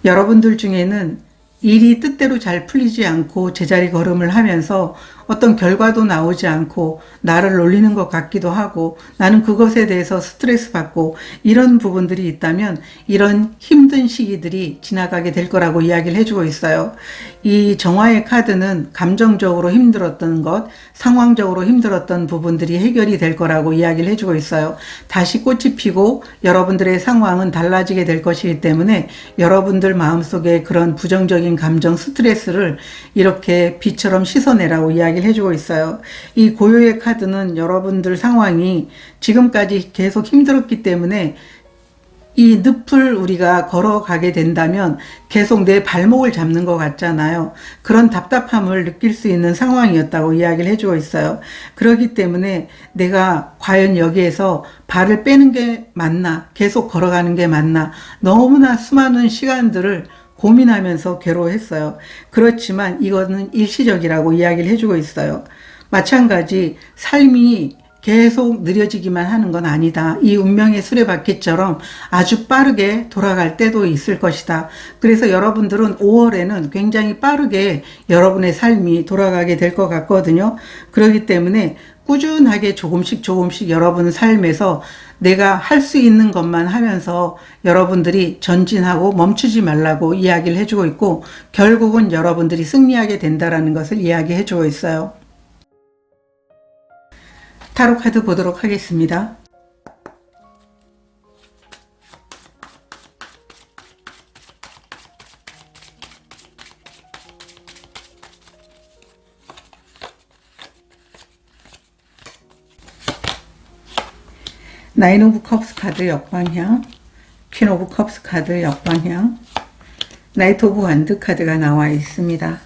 여러분들 중에는 일이 뜻대로 잘 풀리지 않고 제자리 걸음을 하면서 어떤 결과도 나오지 않고 나를 놀리는 것 같기도 하고 나는 그것에 대해서 스트레스 받고 이런 부분들이 있다면 이런 힘든 시기들이 지나가게 될 거라고 이야기를 해주고 있어요. 이 정화의 카드는 감정적으로 힘들었던 것, 상황적으로 힘들었던 부분들이 해결이 될 거라고 이야기를 해주고 있어요. 다시 꽃이 피고 여러분들의 상황은 달라지게 될 것이기 때문에 여러분들 마음속에 그런 부정적인 감정, 스트레스를 이렇게 비처럼 씻어내라고 이야기를 해주고 있어요. 이 고요의 카드는 여러분들 상황이 지금까지 계속 힘들었기 때문에 이 늪을 우리가 걸어가게 된다면 계속 내 발목을 잡는 것 같잖아요. 그런 답답함을 느낄 수 있는 상황이었다고 이야기를 해주고 있어요. 그렇기 때문에 내가 과연 여기에서 발을 빼는 게 맞나, 계속 걸어가는 게 맞나, 너무나 수많은 시간들을 고민하면서 괴로워했어요. 그렇지만 이거는 일시적이라고 이야기를 해주고 있어요. 마찬가지 삶이 계속 느려지기만 하는 건 아니다. 이 운명의 수레바퀴처럼 아주 빠르게 돌아갈 때도 있을 것이다. 그래서 여러분들은 5월에는 굉장히 빠르게 여러분의 삶이 돌아가게 될 것 같거든요. 그렇기 때문에 꾸준하게 조금씩 여러분 삶에서 내가 할 수 있는 것만 하면서 여러분들이 전진하고 멈추지 말라고 이야기를 해주고 있고, 결국은 여러분들이 승리하게 된다라는 것을 이야기해주고 있어요. 타로 카드 보도록 하겠습니다. 나인 오브 컵스 카드 역방향, 퀸 오브 컵스 카드 역방향, 나이트 오브 완드 카드가 나와 있습니다.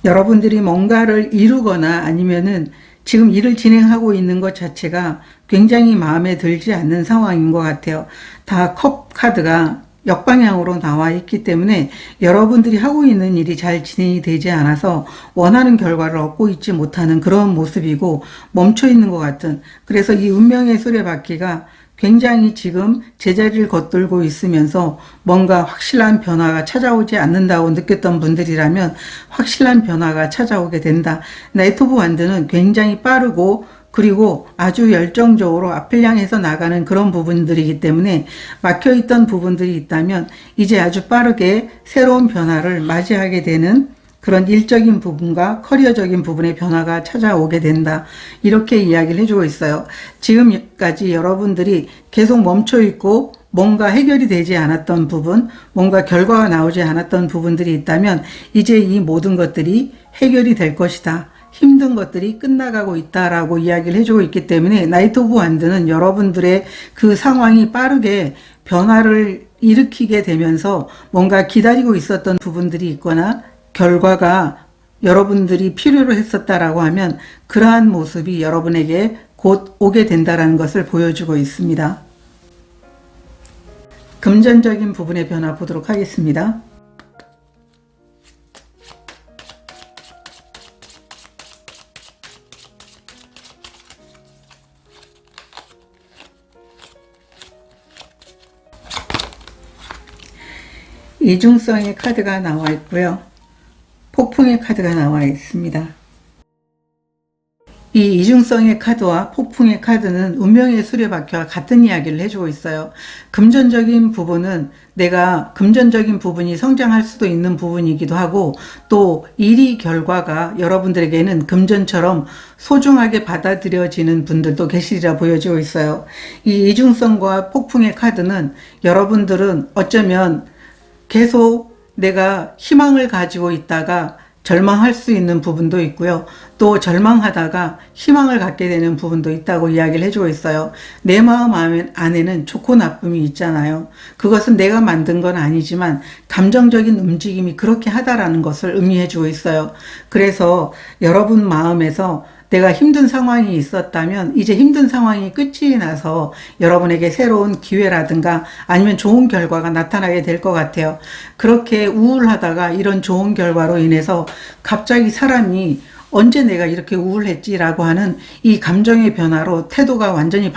여러분들이 뭔가를 이루거나 아니면은 지금 일을 진행하고 있는 것 자체가 굉장히 마음에 들지 않는 상황인 것 같아요. 다 컵 카드가 역방향으로 나와 있기 때문에 여러분들이 하고 있는 일이 잘 진행이 되지 않아서 원하는 결과를 얻고 있지 못하는 그런 모습이고 멈춰 있는 것 같은, 그래서 이 운명의 수레바퀴가 굉장히 지금 제자리를 겉돌고 있으면서 뭔가 확실한 변화가 찾아오지 않는다고 느꼈던 분들이라면 확실한 변화가 찾아오게 된다. 나이트 오브 완드는 굉장히 빠르고 그리고 아주 열정적으로 앞을 향해서 나가는 그런 부분들이기 때문에 막혀있던 부분들이 있다면 이제 아주 빠르게 새로운 변화를 맞이하게 되는 그런 일적인 부분과 커리어적인 부분의 변화가 찾아오게 된다. 이렇게 이야기를 해주고 있어요. 지금까지 여러분들이 계속 멈춰있고 뭔가 해결이 되지 않았던 부분, 뭔가 결과가 나오지 않았던 부분들이 있다면 이제 이 모든 것들이 해결이 될 것이다. 힘든 것들이 끝나가고 있다라고 이야기를 해주고 있기 때문에 나이트 오브 완드는 여러분들의 그 상황이 빠르게 변화를 일으키게 되면서 뭔가 기다리고 있었던 부분들이 있거나 결과가 여러분들이 필요로 했었다라고 하면 그러한 모습이 여러분에게 곧 오게 된다라는 것을 보여주고 있습니다. 금전적인 부분의 변화 보도록 하겠습니다. 이중성의 카드가 나와 있고요. 폭풍의 카드가 나와 있습니다. 이 이중성의 카드와 폭풍의 카드는 운명의 수레바퀴와 같은 이야기를 해주고 있어요. 금전적인 부분은 내가 금전적인 부분이 성장할 수도 있는 부분이기도 하고 또 일이 결과가 여러분들에게는 금전처럼 소중하게 받아들여지는 분들도 계시리라 보여지고 있어요. 이 이중성과 폭풍의 카드는 여러분들은 어쩌면 계속 내가 희망을 가지고 있다가 절망할 수 있는 부분도 있고요. 또 절망하다가 희망을 갖게 되는 부분도 있다고 이야기를 해주고 있어요. 내 마음 안에는 좋고 나쁨이 있잖아요. 그것은 내가 만든 건 아니지만 감정적인 움직임이 그렇게 하다라는 것을 의미해주고 있어요. 그래서 여러분 마음에서 내가 힘든 상황이 있었다면 이제 힘든 상황이 끝이 나서 여러분에게 새로운 기회라든가 아니면 좋은 결과가 나타나게 될 것 같아요. 그렇게 우울하다가 이런 좋은 결과로 인해서 갑자기 사람이 언제 내가 이렇게 우울했지라고 하는 이 감정의 변화로 태도가 완전히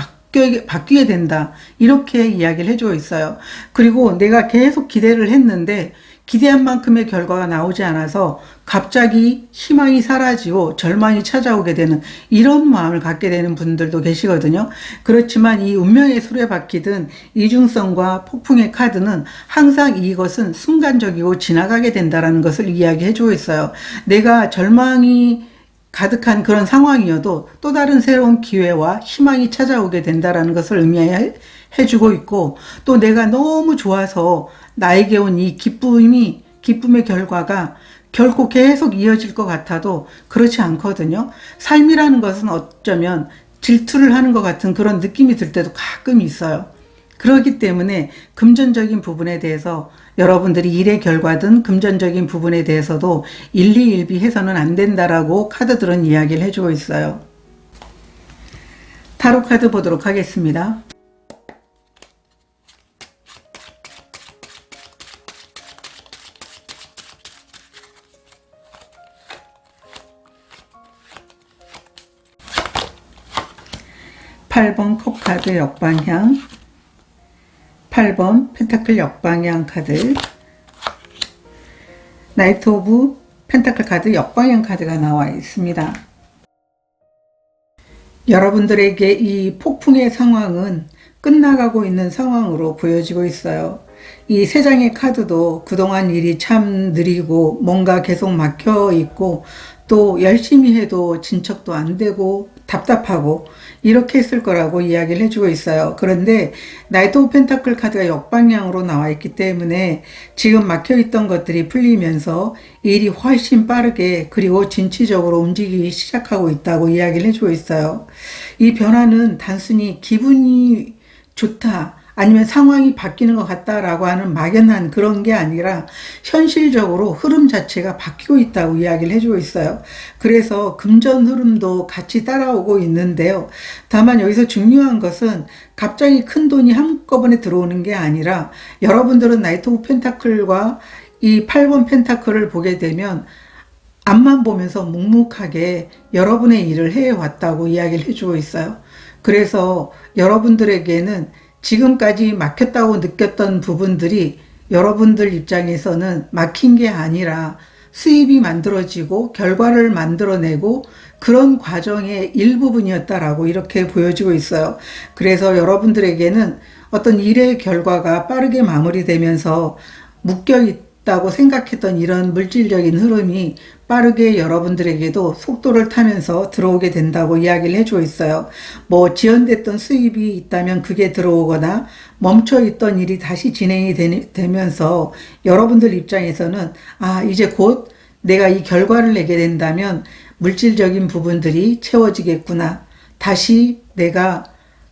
바뀌게 된다. 이렇게 이야기를 해주고 있어요. 그리고 내가 계속 기대를 했는데 기대한 만큼의 결과가 나오지 않아서 갑자기 희망이 사라지고 절망이 찾아오게 되는 이런 마음을 갖게 되는 분들도 계시거든요. 그렇지만 이 운명의 수레바퀴든 이중성과 폭풍의 카드는 항상 이것은 순간적이고 지나가게 된다는 것을 이야기해주고 있어요. 내가 절망이 가득한 그런 상황이어도 또 다른 새로운 기회와 희망이 찾아오게 된다는 것을 의미해주고 있고, 또 내가 너무 좋아서 나에게 온 이 기쁨의 결과가 결코 계속 이어질 것 같아도 그렇지 않거든요. 삶이라는 것은 어쩌면 질투를 하는 것 같은 그런 느낌이 들 때도 가끔 있어요. 그렇기 때문에 금전적인 부분에 대해서 여러분들이 일의 결과든 금전적인 부분에 대해서도 일희일비해서는 안 된다라고 카드들은 이야기를 해주고 있어요. 타로 카드 보도록 하겠습니다. (8번) 컵카드 역방향, 8번 펜타클 역방향 카드, 나이트 오브 펜타클 카드 역방향 카드가 나와 있습니다. 여러분들에게 이 폭풍의 상황은 끝나가고 있는 상황으로 보여지고 있어요. 이 세 장의 카드도 그동안 일이 참 느리고 뭔가 계속 막혀 있고 또 열심히 해도 진척도 안 되고 답답하고 이렇게 했을 거라고 이야기를 해주고 있어요. 그런데 나이트 오브 펜타클 카드가 역방향으로 나와 있기 때문에 지금 막혀 있던 것들이 풀리면서 일이 훨씬 빠르게 그리고 진취적으로 움직이기 시작하고 있다고 이야기를 해주고 있어요. 이 변화는 단순히 기분이 좋다 아니면 상황이 바뀌는 것 같다라고 하는 막연한 그런 게 아니라 현실적으로 흐름 자체가 바뀌고 있다고 이야기를 해주고 있어요. 그래서 금전 흐름도 같이 따라오고 있는데요. 다만 여기서 중요한 것은 갑자기 큰 돈이 한꺼번에 들어오는 게 아니라 여러분들은 나이트 오브 펜타클과 이 8번 펜타클을 보게 되면 앞만 보면서 묵묵하게 여러분의 일을 해왔다고 이야기를 해주고 있어요. 그래서 여러분들에게는 지금까지 막혔다고 느꼈던 부분들이 여러분들 입장에서는 막힌 게 아니라 수입이 만들어지고 결과를 만들어내고 그런 과정의 일부분이었다라고 이렇게 보여지고 있어요. 그래서 여러분들에게는 어떤 일의 결과가 빠르게 마무리되면서 묶여있다고 생각했던 이런 물질적인 흐름이 빠르게 여러분들에게도 속도를 타면서 들어오게 된다고 이야기를 해주고 있어요. 뭐 지연됐던 수입이 있다면 그게 들어오거나 멈춰있던 일이 다시 진행이 되면서 여러분들 입장에서는 이제 곧 내가 이 결과를 내게 된다면 물질적인 부분들이 채워지겠구나. 다시 내가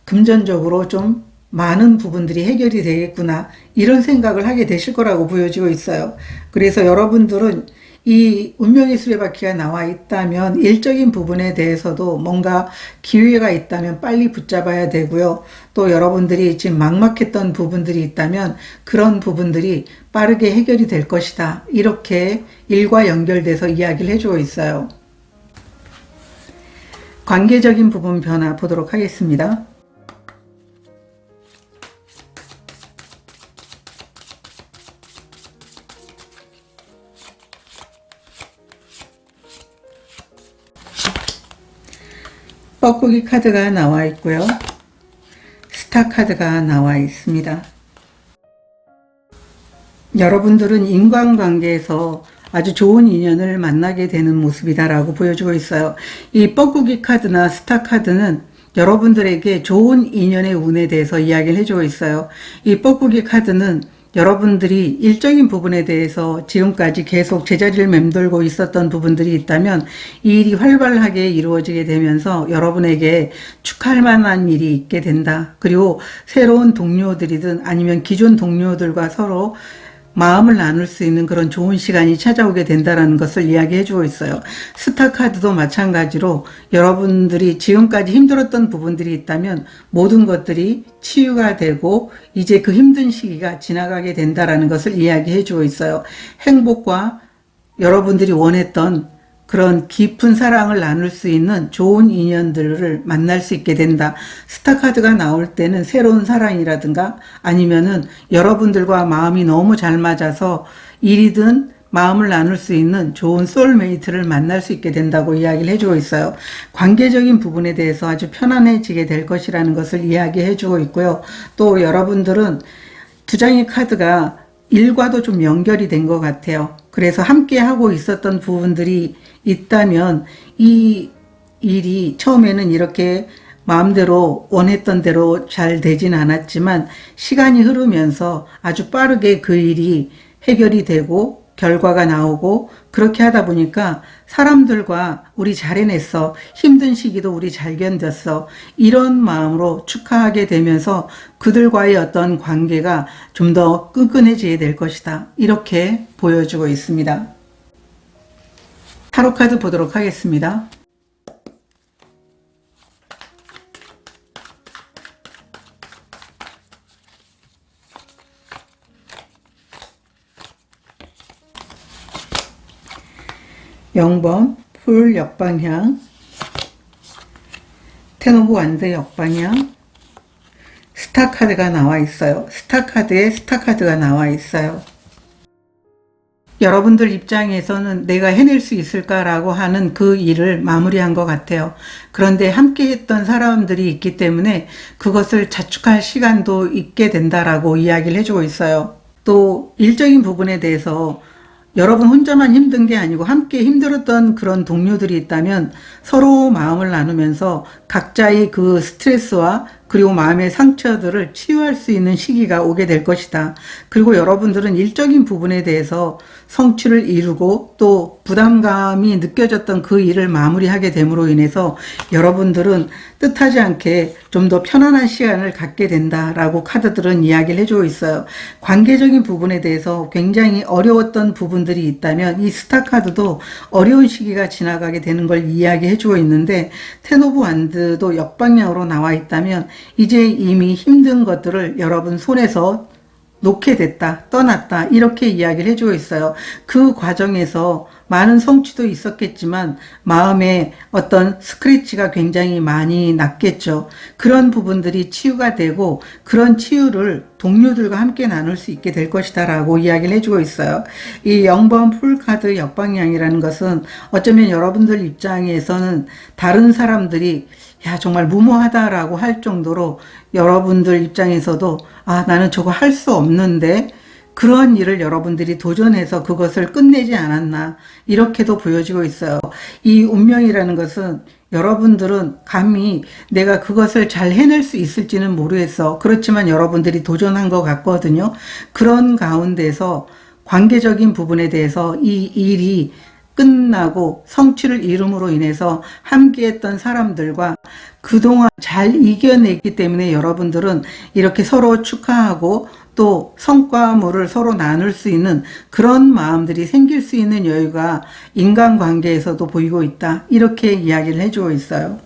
금전적으로 좀 많은 부분들이 해결이 되겠구나. 이런 생각을 하게 되실 거라고 보여지고 있어요. 그래서 여러분들은 이 운명의 수레바퀴가 나와 있다면 일적인 부분에 대해서도 뭔가 기회가 있다면 빨리 붙잡아야 되고요. 또 여러분들이 지금 막막했던 부분들이 있다면 그런 부분들이 빠르게 해결이 될 것이다. 이렇게 일과 연결돼서 이야기를 해주고 있어요. 관계적인 부분 변화 보도록 하겠습니다. 뻐꾸기 카드가 나와 있고요. 스타 카드가 나와 있습니다. 여러분들은 인간관계에서 아주 좋은 인연을 만나게 되는 모습이다라고 보여주고 있어요. 이 뻐꾸기 카드나 스타 카드는 여러분들에게 좋은 인연의 운에 대해서 이야기를 해주고 있어요. 이 뻐꾸기 카드는 여러분들이 일적인 부분에 대해서 지금까지 계속 제자리를 맴돌고 있었던 부분들이 있다면 이 일이 활발하게 이루어지게 되면서 여러분에게 축하할 만한 일이 있게 된다. 그리고 새로운 동료들이든 아니면 기존 동료들과 서로 마음을 나눌 수 있는 그런 좋은 시간이 찾아오게 된다는 것을 이야기해 주고 있어요. 스타 카드도 마찬가지로 여러분들이 지금까지 힘들었던 부분들이 있다면 모든 것들이 치유가 되고 이제 그 힘든 시기가 지나가게 된다는 것을 이야기해 주고 있어요. 행복과 여러분들이 원했던 그런 깊은 사랑을 나눌 수 있는 좋은 인연들을 만날 수 있게 된다. 스타 카드가 나올 때는 새로운 사랑이라든가 아니면은 여러분들과 마음이 너무 잘 맞아서 일이든 마음을 나눌 수 있는 좋은 소울메이트를 만날 수 있게 된다고 이야기를 해주고 있어요. 관계적인 부분에 대해서 아주 편안해지게 될 것이라는 것을 이야기해주고 있고요. 또 여러분들은 두 장의 카드가 일과도 좀 연결이 된 것 같아요. 그래서 함께 하고 있었던 부분들이 있다면 이 일이 처음에는 이렇게 마음대로 원했던 대로 잘 되진 않았지만 시간이 흐르면서 아주 빠르게 그 일이 해결이 되고 결과가 나오고 그렇게 하다 보니까 사람들과 우리 잘 해냈어. 힘든 시기도 우리 잘 견뎠어. 이런 마음으로 축하하게 되면서 그들과의 어떤 관계가 좀 더 끈끈해지게 될 것이다. 이렇게 보여주고 있습니다. 타로 카드 보도록 하겠습니다. (0번) 풀 역방향, 텐 오브 완드 역방향, 스타 카드가 나와 있어요. 스타 카드에 스타 카드가 나와 있어요. 여러분들 입장에서는 내가 해낼 수 있을까라고 하는 그 일을 마무리한 것 같아요. 그런데 함께 했던 사람들이 있기 때문에 그것을 자축할 시간도 있게 된다라고 이야기를 해주고 있어요. 또 일적인 부분에 대해서 여러분 혼자만 힘든 게 아니고 함께 힘들었던 그런 동료들이 있다면 서로 마음을 나누면서 각자의 그 스트레스와 그리고 마음의 상처들을 치유할 수 있는 시기가 오게 될 것이다. 그리고 여러분들은 일적인 부분에 대해서 성취를 이루고 또 부담감이 느껴졌던 그 일을 마무리하게 됨으로 인해서 여러분들은 뜻하지 않게 좀 더 편안한 시간을 갖게 된다라고 카드들은 이야기를 해주고 있어요. 관계적인 부분에 대해서 굉장히 어려웠던 부분들이 있다면 이 스타 카드도 어려운 시기가 지나가게 되는 걸 이야기해주고 있는데, 텐 오브 완드도 역방향으로 나와 있다면 이제 이미 힘든 것들을 여러분 손에서 놓게 됐다, 떠났다, 이렇게 이야기를 해주고 있어요. 그 과정에서 많은 성취도 있었겠지만 마음에 어떤 스크래치가 굉장히 많이 났겠죠. 그런 부분들이 치유가 되고 그런 치유를 동료들과 함께 나눌 수 있게 될 것이다 라고 이야기를 해주고 있어요. 이 0번 풀카드 역방향이라는 것은 어쩌면 여러분들 입장에서는 다른 사람들이 야 정말 무모하다라고 할 정도로 여러분들 입장에서도 아 나는 저거 할 수 없는데 그런 일을 여러분들이 도전해서 그것을 끝내지 않았나, 이렇게도 보여지고 있어요. 이 운명이라는 것은 여러분들은 감히 내가 그것을 잘 해낼 수 있을지는 모르겠어. 그렇지만 여러분들이 도전한 것 같거든요. 그런 가운데서 관계적인 부분에 대해서 이 일이 끝나고 성취를 이룸으로 인해서 함께했던 사람들과 그동안 잘 이겨냈기 때문에 여러분들은 이렇게 서로 축하하고 또 성과물을 서로 나눌 수 있는 그런 마음들이 생길 수 있는 여유가 인간관계에서도 보이고 있다, 이렇게 이야기를 해주고 있어요.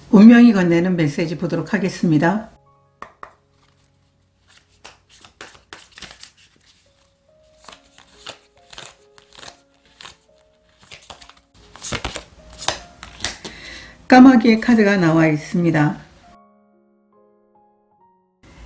운명이 건네는 메시지 보도록 하겠습니다. 까마귀의 카드가 나와 있습니다.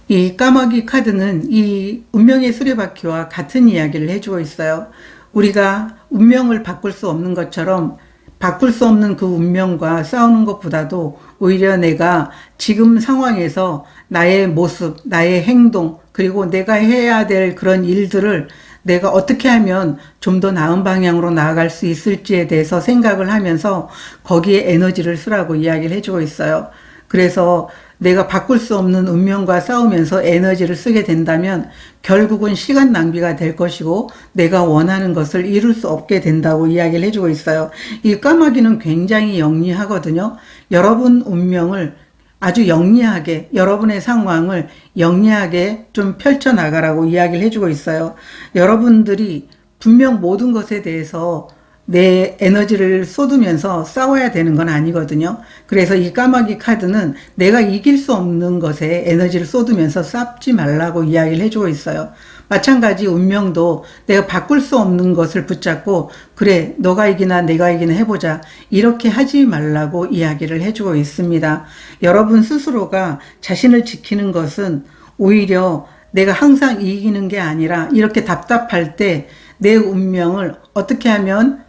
이 까마귀 카드는 이 운명의 수레바퀴와 같은 이야기를 해주고 있어요. 우리가 운명을 바꿀 수 없는 것처럼 바꿀 수 없는 그 운명과 싸우는 것보다도 오히려 내가 지금 상황에서 나의 모습, 나의 행동, 그리고 내가 해야 될 그런 일들을 내가 어떻게 하면 좀 더 나은 방향으로 나아갈 수 있을지에 대해서 생각을 하면서 거기에 에너지를 쓰라고 이야기를 해주고 있어요. 그래서 내가 바꿀 수 없는 운명과 싸우면서 에너지를 쓰게 된다면 결국은 시간 낭비가 될 것이고 내가 원하는 것을 이룰 수 없게 된다고 이야기를 해주고 있어요. 이 까마귀는 굉장히 영리하거든요. 여러분 운명을 아주 영리하게, 여러분의 상황을 영리하게 좀 펼쳐나가라고 이야기를 해주고 있어요. 여러분들이 분명 모든 것에 대해서 내 에너지를 쏟으면서 싸워야 되는 건 아니거든요. 그래서 이 까마귀 카드는 내가 이길 수 없는 것에 에너지를 쏟으면서 싸지 말라고 이야기를 해주고 있어요. 마찬가지 운명도 내가 바꿀 수 없는 것을 붙잡고 그래 너가 이기나 내가 이기나 해보자, 이렇게 하지 말라고 이야기를 해주고 있습니다. 여러분 스스로가 자신을 지키는 것은 오히려 내가 항상 이기는 게 아니라 이렇게 답답할 때 내 운명을 어떻게 하면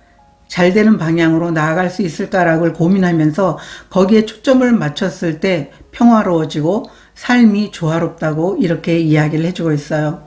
잘 되는 방향으로 나아갈 수 있을까라고 고민하면서 거기에 초점을 맞췄을 때 평화로워지고 삶이 조화롭다고 이렇게 이야기를 해주고 있어요.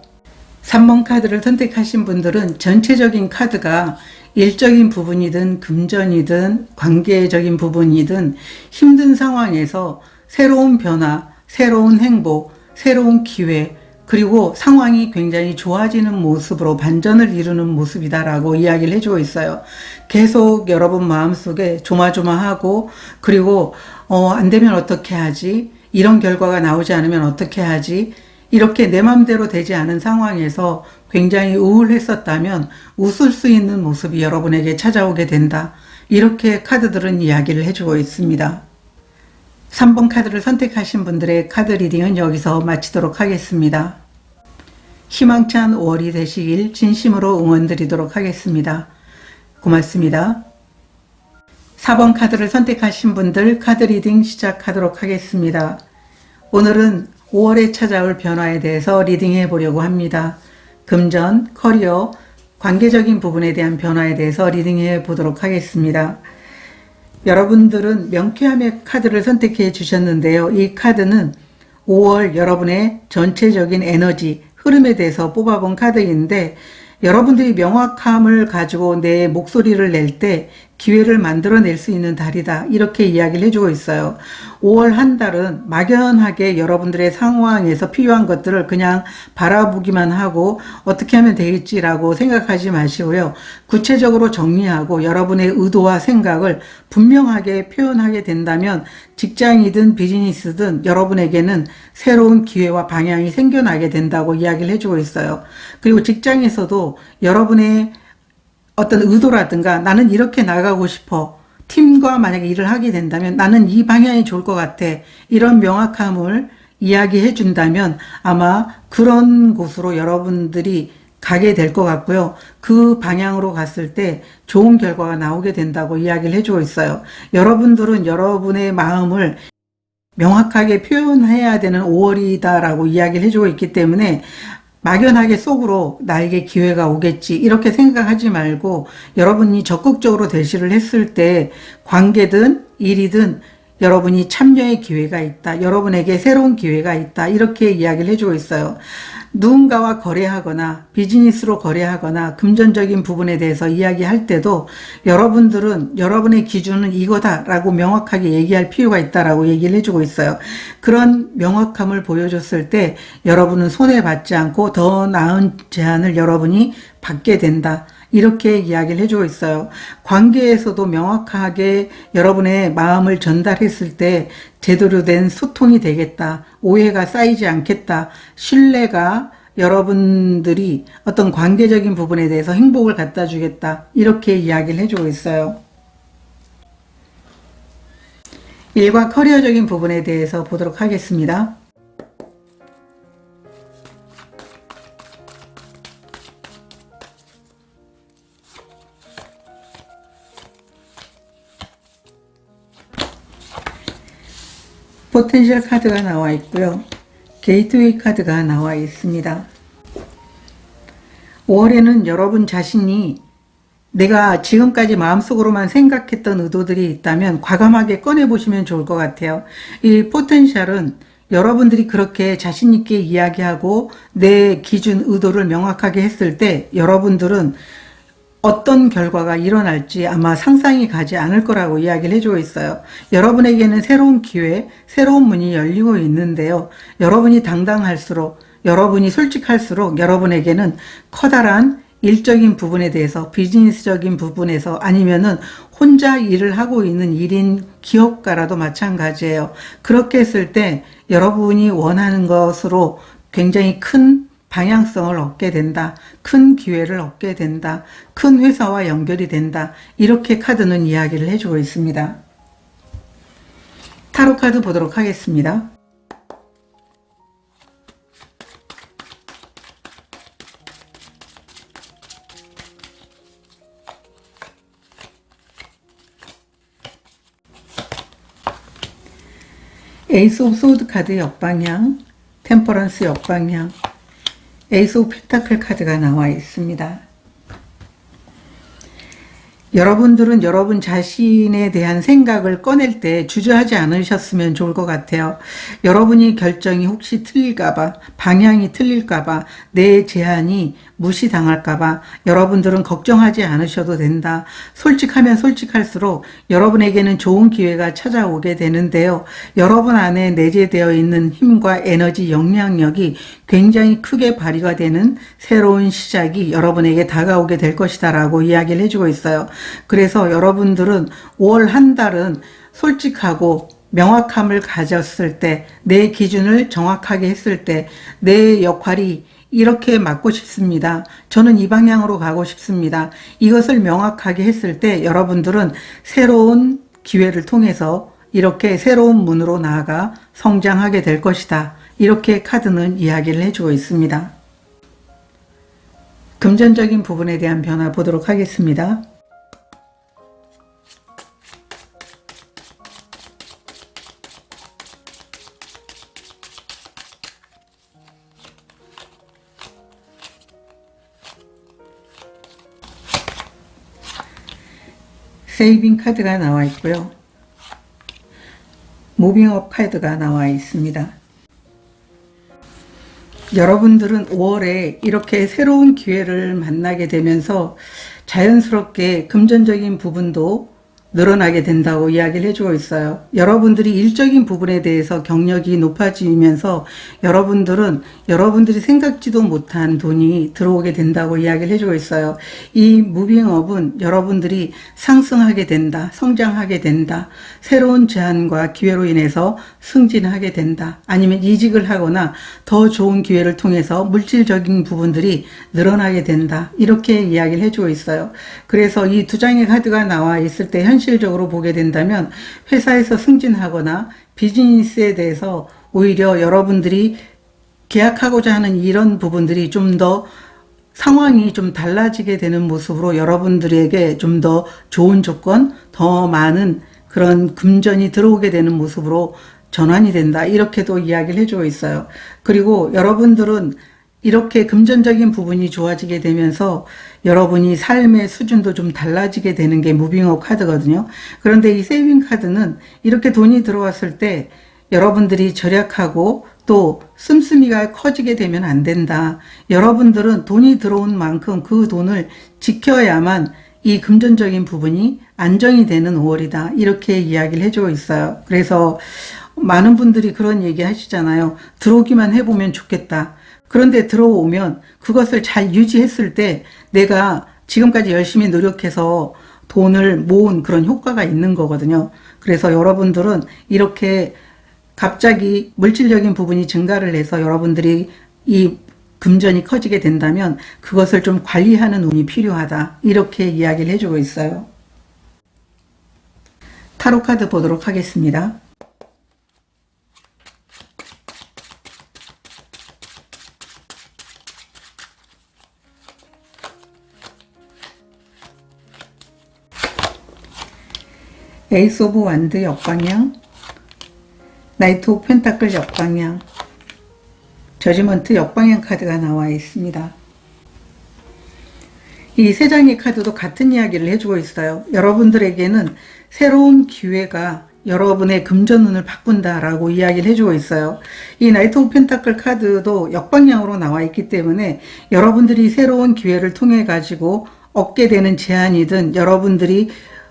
3번 카드를 선택하신 분들은 전체적인 카드가 일적인 부분이든 금전이든 관계적인 부분이든 힘든 상황에서 새로운 변화, 새로운 행복, 새로운 기회, 그리고 상황이 굉장히 좋아지는 모습으로 반전을 이루는 모습이다라고 이야기를 해주고 있어요. 계속 여러분 마음속에 조마조마하고 그리고 안 되면 어떻게 하지? 이런 결과가 나오지 않으면 어떻게 하지? 이렇게 내 맘대로 되지 않은 상황에서 굉장히 우울했었다면 웃을 수 있는 모습이 여러분에게 찾아오게 된다, 이렇게 카드들은 이야기를 해주고 있습니다. 3번 카드를 선택하신 분들의 카드 리딩은 여기서 마치도록 하겠습니다. 희망찬 5월이 되시길 진심으로 응원드리도록 하겠습니다. 고맙습니다. 4번 카드를 선택하신 분들 카드 리딩 시작하도록 하겠습니다. 오늘은 5월에 찾아올 변화에 대해서 리딩해 보려고 합니다. 금전, 커리어, 관계적인 부분에 대한 변화에 대해서 리딩해 보도록 하겠습니다. 여러분들은 명쾌함의 카드를 선택해 주셨는데요. 이 카드는 5월 여러분의 전체적인 에너지, 흐름에 대해서 뽑아본 카드인데, 여러분들이 명확함을 가지고 내 목소리를 낼 때 기회를 만들어낼 수 있는 달이다, 이렇게 이야기를 해주고 있어요. 5월 한 달은 막연하게 여러분들의 상황에서 필요한 것들을 그냥 바라보기만 하고 어떻게 하면 되겠지라고 생각하지 마시고요. 구체적으로 정리하고 여러분의 의도와 생각을 분명하게 표현하게 된다면 직장이든 비즈니스든 여러분에게는 새로운 기회와 방향이 생겨나게 된다고 이야기를 해주고 있어요. 그리고 직장에서도 여러분의 어떤 의도라든가 나는 이렇게 나가고 싶어, 팀과 만약에 일을 하게 된다면 나는 이 방향이 좋을 것 같아, 이런 명확함을 이야기해 준다면 아마 그런 곳으로 여러분들이 가게 될 것 같고요. 그 방향으로 갔을 때 좋은 결과가 나오게 된다고 이야기를 해주고 있어요. 여러분들은 여러분의 마음을 명확하게 표현해야 되는 5월이다라고 이야기를 해주고 있기 때문에 막연하게 속으로 나에게 기회가 오겠지 이렇게 생각하지 말고, 여러분이 적극적으로 대시를 했을 때 관계든 일이든 여러분이 참여의 기회가 있다, 여러분에게 새로운 기회가 있다, 이렇게 이야기를 해주고 있어요. 누군가와 거래하거나 비즈니스로 거래하거나 금전적인 부분에 대해서 이야기할 때도 여러분들은 여러분의 기준은 이거다라고 명확하게 얘기할 필요가 있다라고 얘기를 해주고 있어요. 그런 명확함을 보여줬을 때 여러분은 손해받지 않고 더 나은 제안을 여러분이 받게 된다, 이렇게 이야기를 해주고 있어요. 관계에서도 명확하게 여러분의 마음을 전달했을 때 제대로 된 소통이 되겠다, 오해가 쌓이지 않겠다, 신뢰가 여러분들이 어떤 관계적인 부분에 대해서 행복을 갖다 주겠다, 이렇게 이야기를 해주고 있어요. 일과 커리어적인 부분에 대해서 보도록 하겠습니다. 포텐셜 카드가 나와 있고요. 게이트웨이 카드가 나와 있습니다. 5월에는 여러분 자신이 내가 지금까지 마음속으로만 생각했던 의도들이 있다면 과감하게 꺼내보시면 좋을 것 같아요. 이 포텐셜은 여러분들이 그렇게 자신있게 이야기하고 내 기준, 의도를 명확하게 했을 때 여러분들은 어떤 결과가 일어날지 아마 상상이 가지 않을 거라고 이야기를 해주고 있어요. 여러분에게는 새로운 기회, 새로운 문이 열리고 있는데요. 여러분이 당당할수록, 여러분이 솔직할수록 여러분에게는 커다란 일적인 부분에 대해서, 비즈니스적인 부분에서, 아니면은 혼자 일을 하고 있는 1인 기업가라도 마찬가지예요. 그렇게 했을 때 여러분이 원하는 것으로 굉장히 큰 방향성을 얻게 된다, 큰 기회를 얻게 된다, 큰 회사와 연결이 된다, 이렇게 카드는 이야기를 해주고 있습니다. 타로 카드 보도록 하겠습니다. 에이스 오브 소드 카드 역방향, 템퍼런스 역방향, 에이스 오브 펜타클 카드가 나와 있습니다. 여러분들은 여러분 자신에 대한 생각을 꺼낼 때 주저하지 않으셨으면 좋을 것 같아요. 여러분이 결정이 혹시 틀릴까봐, 방향이 틀릴까봐, 내 제안이 무시당할까봐 여러분들은 걱정하지 않으셔도 된다. 솔직하면 솔직할수록 여러분에게는 좋은 기회가 찾아오게 되는데요. 여러분 안에 내재되어 있는 힘과 에너지, 영향력이 굉장히 크게 발휘가 되는 새로운 시작이 여러분에게 다가오게 될 것이다 라고 이야기를 해주고 있어요. 그래서 여러분들은 5월 한 달은 솔직하고 명확함을 가졌을 때, 내 기준을 정확하게 했을 때, 내 역할이 이렇게 맡고 싶습니다, 저는 이 방향으로 가고 싶습니다, 이것을 명확하게 했을 때 여러분들은 새로운 기회를 통해서 이렇게 새로운 문으로 나아가 성장하게 될 것이다, 이렇게 카드는 이야기를 해주고 있습니다. 금전적인 부분에 대한 변화 보도록 하겠습니다. 세이빙 카드가 나와 있고요. 무빙업 카드가 나와 있습니다. 여러분들은 5월에 이렇게 새로운 기회를 만나게 되면서 자연스럽게 금전적인 부분도 늘어나게 된다고 이야기를 해주고 있어요. 여러분들이 일적인 부분에 대해서 경력이 높아지면서 여러분들은 여러분들이 생각지도 못한 돈이 들어오게 된다고 이야기를 해주고 있어요. 이 무빙업은 여러분들이 상승하게 된다, 성장하게 된다, 새로운 제안과 기회로 인해서 승진하게 된다, 아니면 이직을 하거나 더 좋은 기회를 통해서 물질적인 부분들이 늘어나게 된다, 이렇게 이야기를 해주고 있어요. 그래서 이 두 장의 카드가 나와 있을 때 현실적으로 보게 된다면 회사에서 승진하거나 비즈니스에 대해서 오히려 여러분들이 계약하고자 하는 이런 부분들이 좀 더 상황이 좀 달라지게 되는 모습으로 여러분들에게 좀 더 좋은 조건, 더 많은 그런 금전이 들어오게 되는 모습으로 전환이 된다, 이렇게도 이야기를 해주고 있어요. 그리고 여러분들은 이렇게 금전적인 부분이 좋아지게 되면서 여러분이 삶의 수준도 좀 달라지게 되는 게 무빙업 카드거든요. 그런데 이 세이빙 카드는 이렇게 돈이 들어왔을 때 여러분들이 절약하고 또 씀씀이가 커지게 되면 안 된다. 여러분들은 돈이 들어온 만큼 그 돈을 지켜야만 이 금전적인 부분이 안정이 되는 5월이다. 이렇게 이야기를 해주고 있어요. 그래서 많은 분들이 그런 얘기 하시잖아요. 들어오기만 해보면 좋겠다. 그런데 들어오면 그것을 잘 유지했을 때 내가 지금까지 열심히 노력해서 돈을 모은 그런 효과가 있는 거거든요. 그래서 여러분들은 이렇게 갑자기 물질적인 부분이 증가를 해서 여러분들이 이 금전이 커지게 된다면 그것을 좀 관리하는 운이 필요하다, 이렇게 이야기를 해주고 있어요. 타로 카드 보도록 하겠습니다. 에이스 오브 완드 역방향, 나이트 오브 펜타클 역방향, 저지먼트 역방향 카드가 나와 있습니다. 이 세 장의 카드도 같은 이야기를 해주고 있어요. 여러분들에게는 새로운 기회가 여러분의 금전운을 바꾼다라고 이야기를 해주고 있어요. 이 나이트 오브 펜타클 카드도 역방향으로 나와 있기 때문에 여러분들이 새로운 기회를 통해 가지고 얻게 되는 제안이든 여러분들이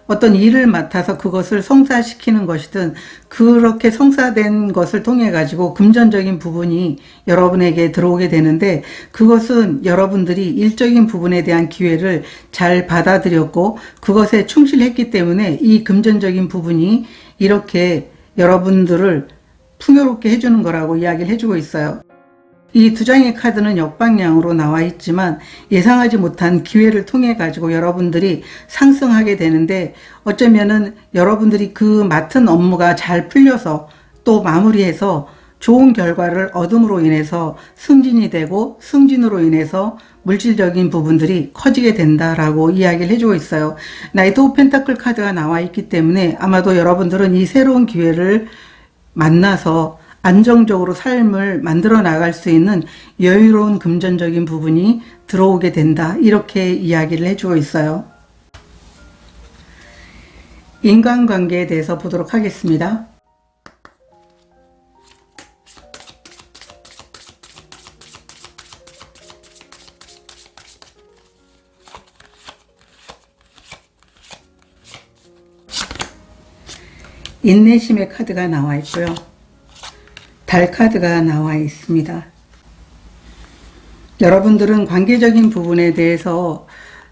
어떤 일을 맡아서 그것을 성사시키는 것이든 그렇게 성사된 것을 통해 가지고 금전적인 부분이 여러분에게 들어오게 되는데 그것은 여러분들이 일적인 부분에 대한 기회를 잘 받아들였고 그것에 충실했기 때문에 이 금전적인 부분이 이렇게 여러분들을 풍요롭게 해주는 거라고 이야기를 해주고 있어요. 이 두 장의 카드는 역방향으로 나와 있지만 예상하지 못한 기회를 통해 가지고 여러분들이 상승하게 되는데 어쩌면은 여러분들이 그 맡은 업무가 잘 풀려서 또 마무리해서 좋은 결과를 얻음으로 인해서 승진이 되고 승진으로 인해서 물질적인 부분들이 커지게 된다라고 이야기를 해주고 있어요. 나이트 오브 펜타클 카드가 나와 있기 때문에 아마도 여러분들은 이 새로운 기회를 만나서 안정적으로 삶을 만들어 나갈 수 있는 여유로운 금전적인 부분이 들어오게 된다, 이렇게 이야기를 해주고 있어요. 인간관계에 대해서 보도록 하겠습니다. 인내심의 카드가 나와 있고요. 달 카드가 나와 있습니다. 여러분들은 관계적인 부분에 대해서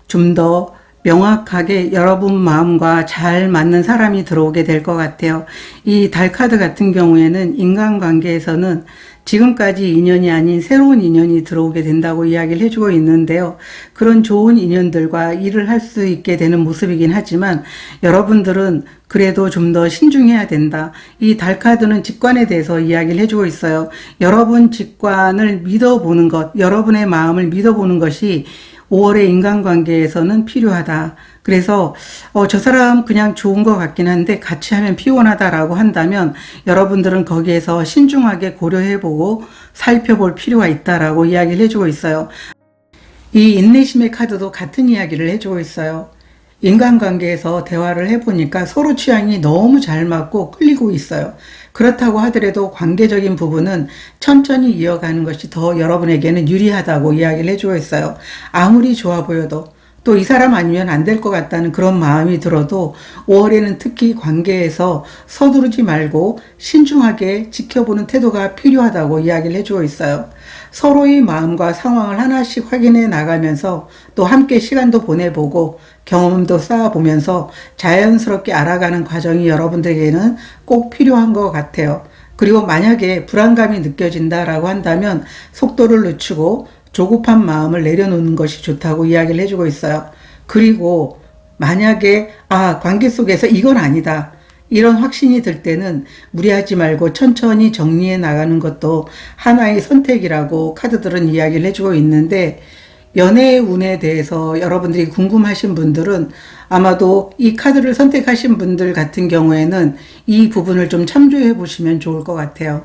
좀 더 명확하게 여러분 마음과 잘 맞는 사람이 들어오게 될 것 같아요. 이 달 카드 같은 경우에는 인간관계에서는 지금까지 인연이 아닌 새로운 인연이 들어오게 된다고 이야기를 해주고 있는데요. 그런 좋은 인연들과 일을 할 수 있게 되는 모습이긴 하지만 여러분들은 그래도 좀 더 신중해야 된다. 이 달 카드는 직관에 대해서 이야기를 해주고 있어요. 여러분 직관을 믿어보는 것, 여러분의 마음을 믿어보는 것이 5월의 인간관계에서는 필요하다. 그래서 저 사람 그냥 좋은 것 같긴 한데 같이 하면 피곤하다라고 한다면 여러분들은 거기에서 신중하게 고려해보고 살펴볼 필요가 있다라고 이야기를 해주고 있어요. 이 인내심의 카드도 같은 이야기를 해주고 있어요. 인간관계에서 대화를 해보니까 서로 취향이 너무 잘 맞고 끌리고 있어요. 그렇다고 하더라도 관계적인 부분은 천천히 이어가는 것이 더 여러분에게는 유리하다고 이야기를 해주고 있어요. 아무리 좋아 보여도 또 이 사람 아니면 안 될 것 같다는 그런 마음이 들어도 5월에는 특히 관계에서 서두르지 말고 신중하게 지켜보는 태도가 필요하다고 이야기를 해주고 있어요. 서로의 마음과 상황을 하나씩 확인해 나가면서 또 함께 시간도 보내보고 경험도 쌓아보면서 자연스럽게 알아가는 과정이 여러분들에게는 꼭 필요한 것 같아요. 그리고 만약에 불안감이 느껴진다라고 한다면 속도를 늦추고 조급한 마음을 내려놓는 것이 좋다고 이야기를 해주고 있어요. 그리고 만약에 관계 속에서 이건 아니다, 이런 확신이 들 때는 무리하지 말고 천천히 정리해 나가는 것도 하나의 선택이라고 카드들은 이야기를 해주고 있는데, 연애의 운에 대해서 여러분들이 궁금하신 분들은 아마도 이 카드를 선택하신 분들 같은 경우에는 이 부분을 좀 참조해 보시면 좋을 것 같아요.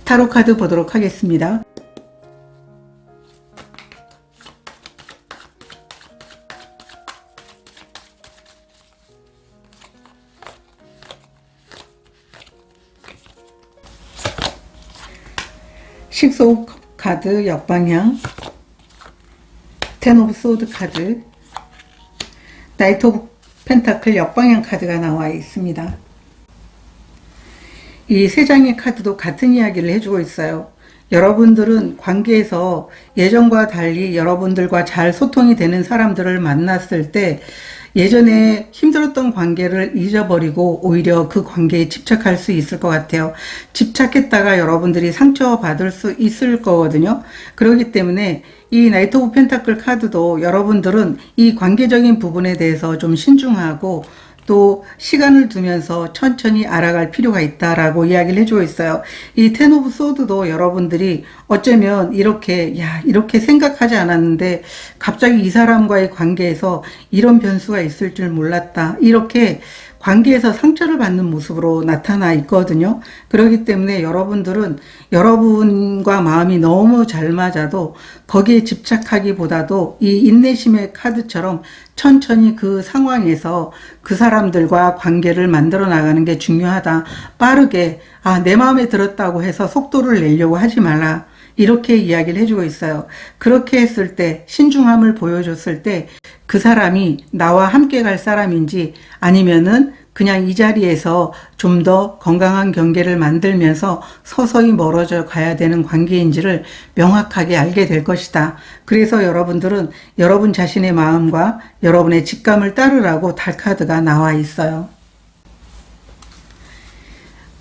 타로 카드 보도록 하겠습니다. 식소 카드 역방향, 텐 오브 소드 카드, 나이트 오브 펜타클 역방향 카드가 나와 있습니다. 이 세 장의 카드도 같은 이야기를 해주고 있어요. 여러분들은 관계에서 예전과 달리 여러분들과 잘 소통이 되는 사람들을 만났을 때 예전에 힘들었던 관계를 잊어버리고 오히려 그 관계에 집착할 수 있을 것 같아요. 집착했다가 여러분들이 상처받을 수 있을 거거든요. 그렇기 때문에 이 나이트 오브 펜타클 카드도 여러분들은 이 관계적인 부분에 대해서 좀 신중하고 또 시간을 두면서 천천히 알아갈 필요가 있다라고 이야기를 해주고 있어요. 이 텐 오브 소드도 여러분들이 어쩌면 이렇게 생각하지 않았는데 갑자기 이 사람과의 관계에서 이런 변수가 있을 줄 몰랐다, 이렇게 관계에서 상처를 받는 모습으로 나타나 있거든요. 그렇기 때문에 여러분들은 여러분과 마음이 너무 잘 맞아도 거기에 집착하기보다도 이 인내심의 카드처럼 천천히 그 상황에서 그 사람들과 관계를 만들어 나가는 게 중요하다. 빠르게 내 마음에 들었다고 해서 속도를 내려고 하지 말라, 이렇게 이야기를 해주고 있어요. 그렇게 했을 때, 신중함을 보여줬을 때 그 사람이 나와 함께 갈 사람인지 아니면은 그냥 이 자리에서 좀 더 건강한 경계를 만들면서 서서히 멀어져 가야 되는 관계인지를 명확하게 알게 될 것이다. 그래서 여러분들은 여러분 자신의 마음과 여러분의 직감을 따르라고 달카드가 나와 있어요.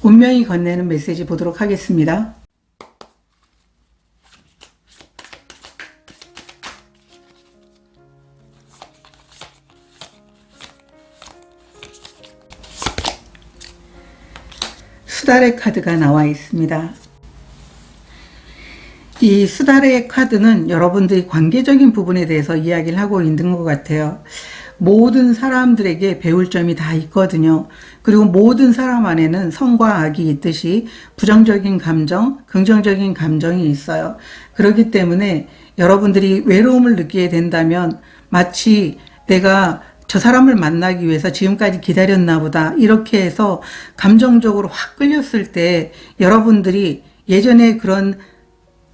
운명이 건네는 메시지 보도록 하겠습니다. 수달의 카드가 나와 있습니다. 이 수달의 카드는 여러분들이 관계적인 부분에 대해서 이야기를 하고 있는 것 같아요. 모든 사람들에게 배울 점이 다 있거든요. 그리고 모든 사람 안에는 선과 악이 있듯이 부정적인 감정, 긍정적인 감정이 있어요. 그렇기 때문에 여러분들이 외로움을 느끼게 된다면 마치 내가 저 사람을 만나기 위해서 지금까지 기다렸나 보다, 이렇게 해서 감정적으로 확 끌렸을 때 여러분들이 예전에 그런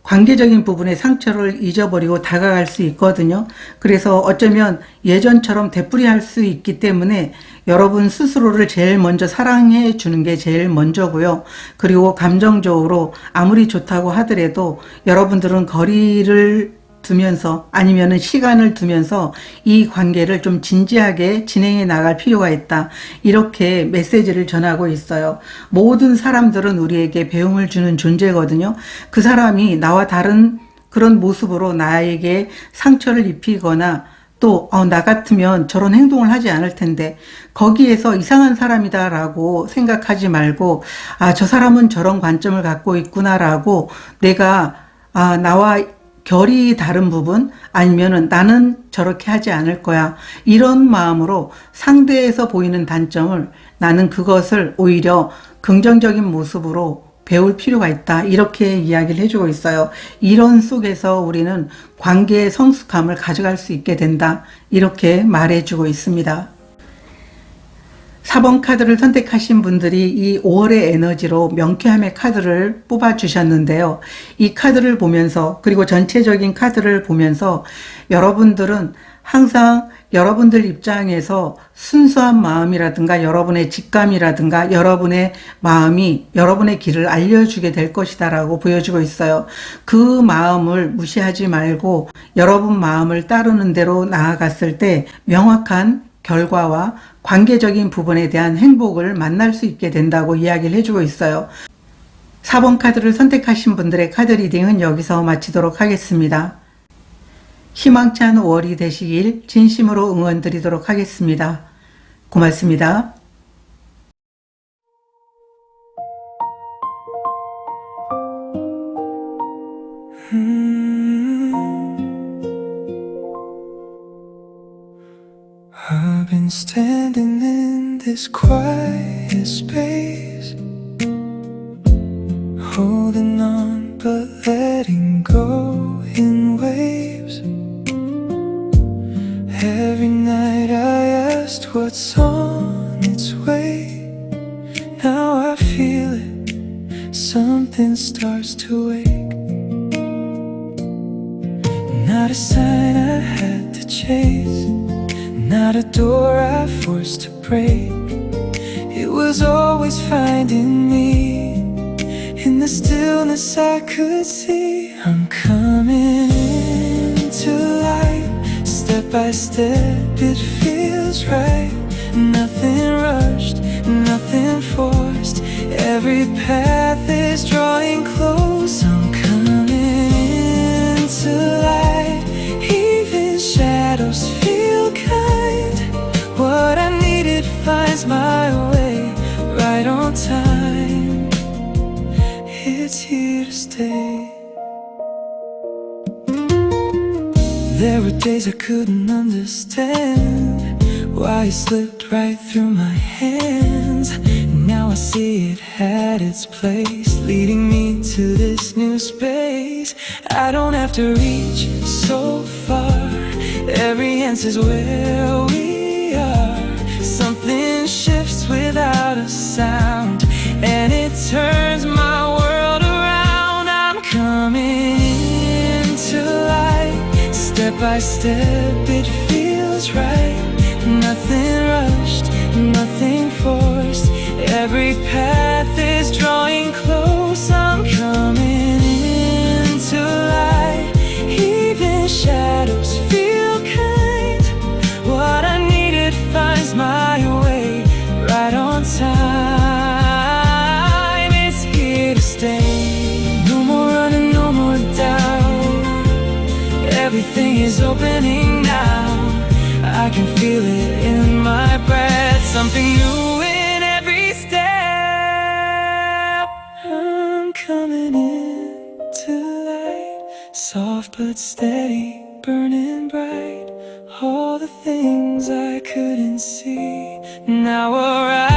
관계적인 부분의 상처를 잊어버리고 다가갈 수 있거든요. 그래서 어쩌면 예전처럼 되풀이할 수 있기 때문에 여러분 스스로를 제일 먼저 사랑해 주는 게 제일 먼저고요. 그리고 감정적으로 아무리 좋다고 하더라도 여러분들은 거리를 두면서 아니면은 시간을 두면서 이 관계를 좀 진지하게 진행해 나갈 필요가 있다, 이렇게 메시지를 전하고 있어요. 모든 사람들은 우리에게 배움을 주는 존재거든요. 그 사람이 나와 다른 그런 모습으로 나에게 상처를 입히거나 또 나 같으면 저런 행동을 하지 않을 텐데 거기에서 이상한 사람이다 라고 생각하지 말고 저 사람은 저런 관점을 갖고 있구나 라고 내가 나와 결이 다른 부분, 아니면은 나는 저렇게 하지 않을 거야, 이런 마음으로 상대에서 보이는 단점을 나는 그것을 오히려 긍정적인 모습으로 배울 필요가 있다. 이렇게 이야기를 해주고 있어요. 이런 속에서 우리는 관계의 성숙함을 가져갈 수 있게 된다. 이렇게 말해주고 있습니다. 4번 카드를 선택하신 분들이 이 5월의 에너지로 명쾌함의 카드를 뽑아주셨는데요. 이 카드를 보면서, 그리고 전체적인 카드를 보면서 여러분들은 항상 여러분들 입장에서 순수한 마음이라든가 여러분의 직감이라든가 여러분의 마음이 여러분의 길을 알려주게 될 것이다 라고 보여주고 있어요. 그 마음을 무시하지 말고 여러분 마음을 따르는 대로 나아갔을 때 명확한 결과와 관계적인 부분에 대한 행복을 만날 수 있게 된다고 이야기를 해주고 있어요. 4번 카드를 선택하신 분들의 카드 리딩은 여기서 마치도록 하겠습니다. 희망찬 5월이 되시길 진심으로 응원드리도록 하겠습니다. 고맙습니다. I've been standing in this quiet space, holding on but letting go in waves. Every night I asked what's on its way. Now I feel it, something starts to wake. Not a sign I had to chase, not a door I forced to break. It was always finding me. In the stillness I could see I'm coming into life. Step by step it feels right. Nothing rushed, nothing forced. Every path is drawing close. I'm coming into light. Even shadows feel kind. What I needed finds my way right on time. It's here to stay. There were days I couldn't understand why it slipped right through my hands. Now I see it had its place, leading me to this new space. I don't have to reach so far. Every answer's where we are. Something shifts without a sound, and it turns my world around. I'm coming into light. Step by step it feels right. Nothing rushed, nothing forced. Every path is drawing close. I'm coming into light. Even shadows feel kind. What I needed finds my way right on time. It's here to stay. No more running, no more doubt. Everything is opening now. I can feel it in my breath. Something new in every step. I'm coming into light. Soft but steady, burning bright. All the things I couldn't see now are right.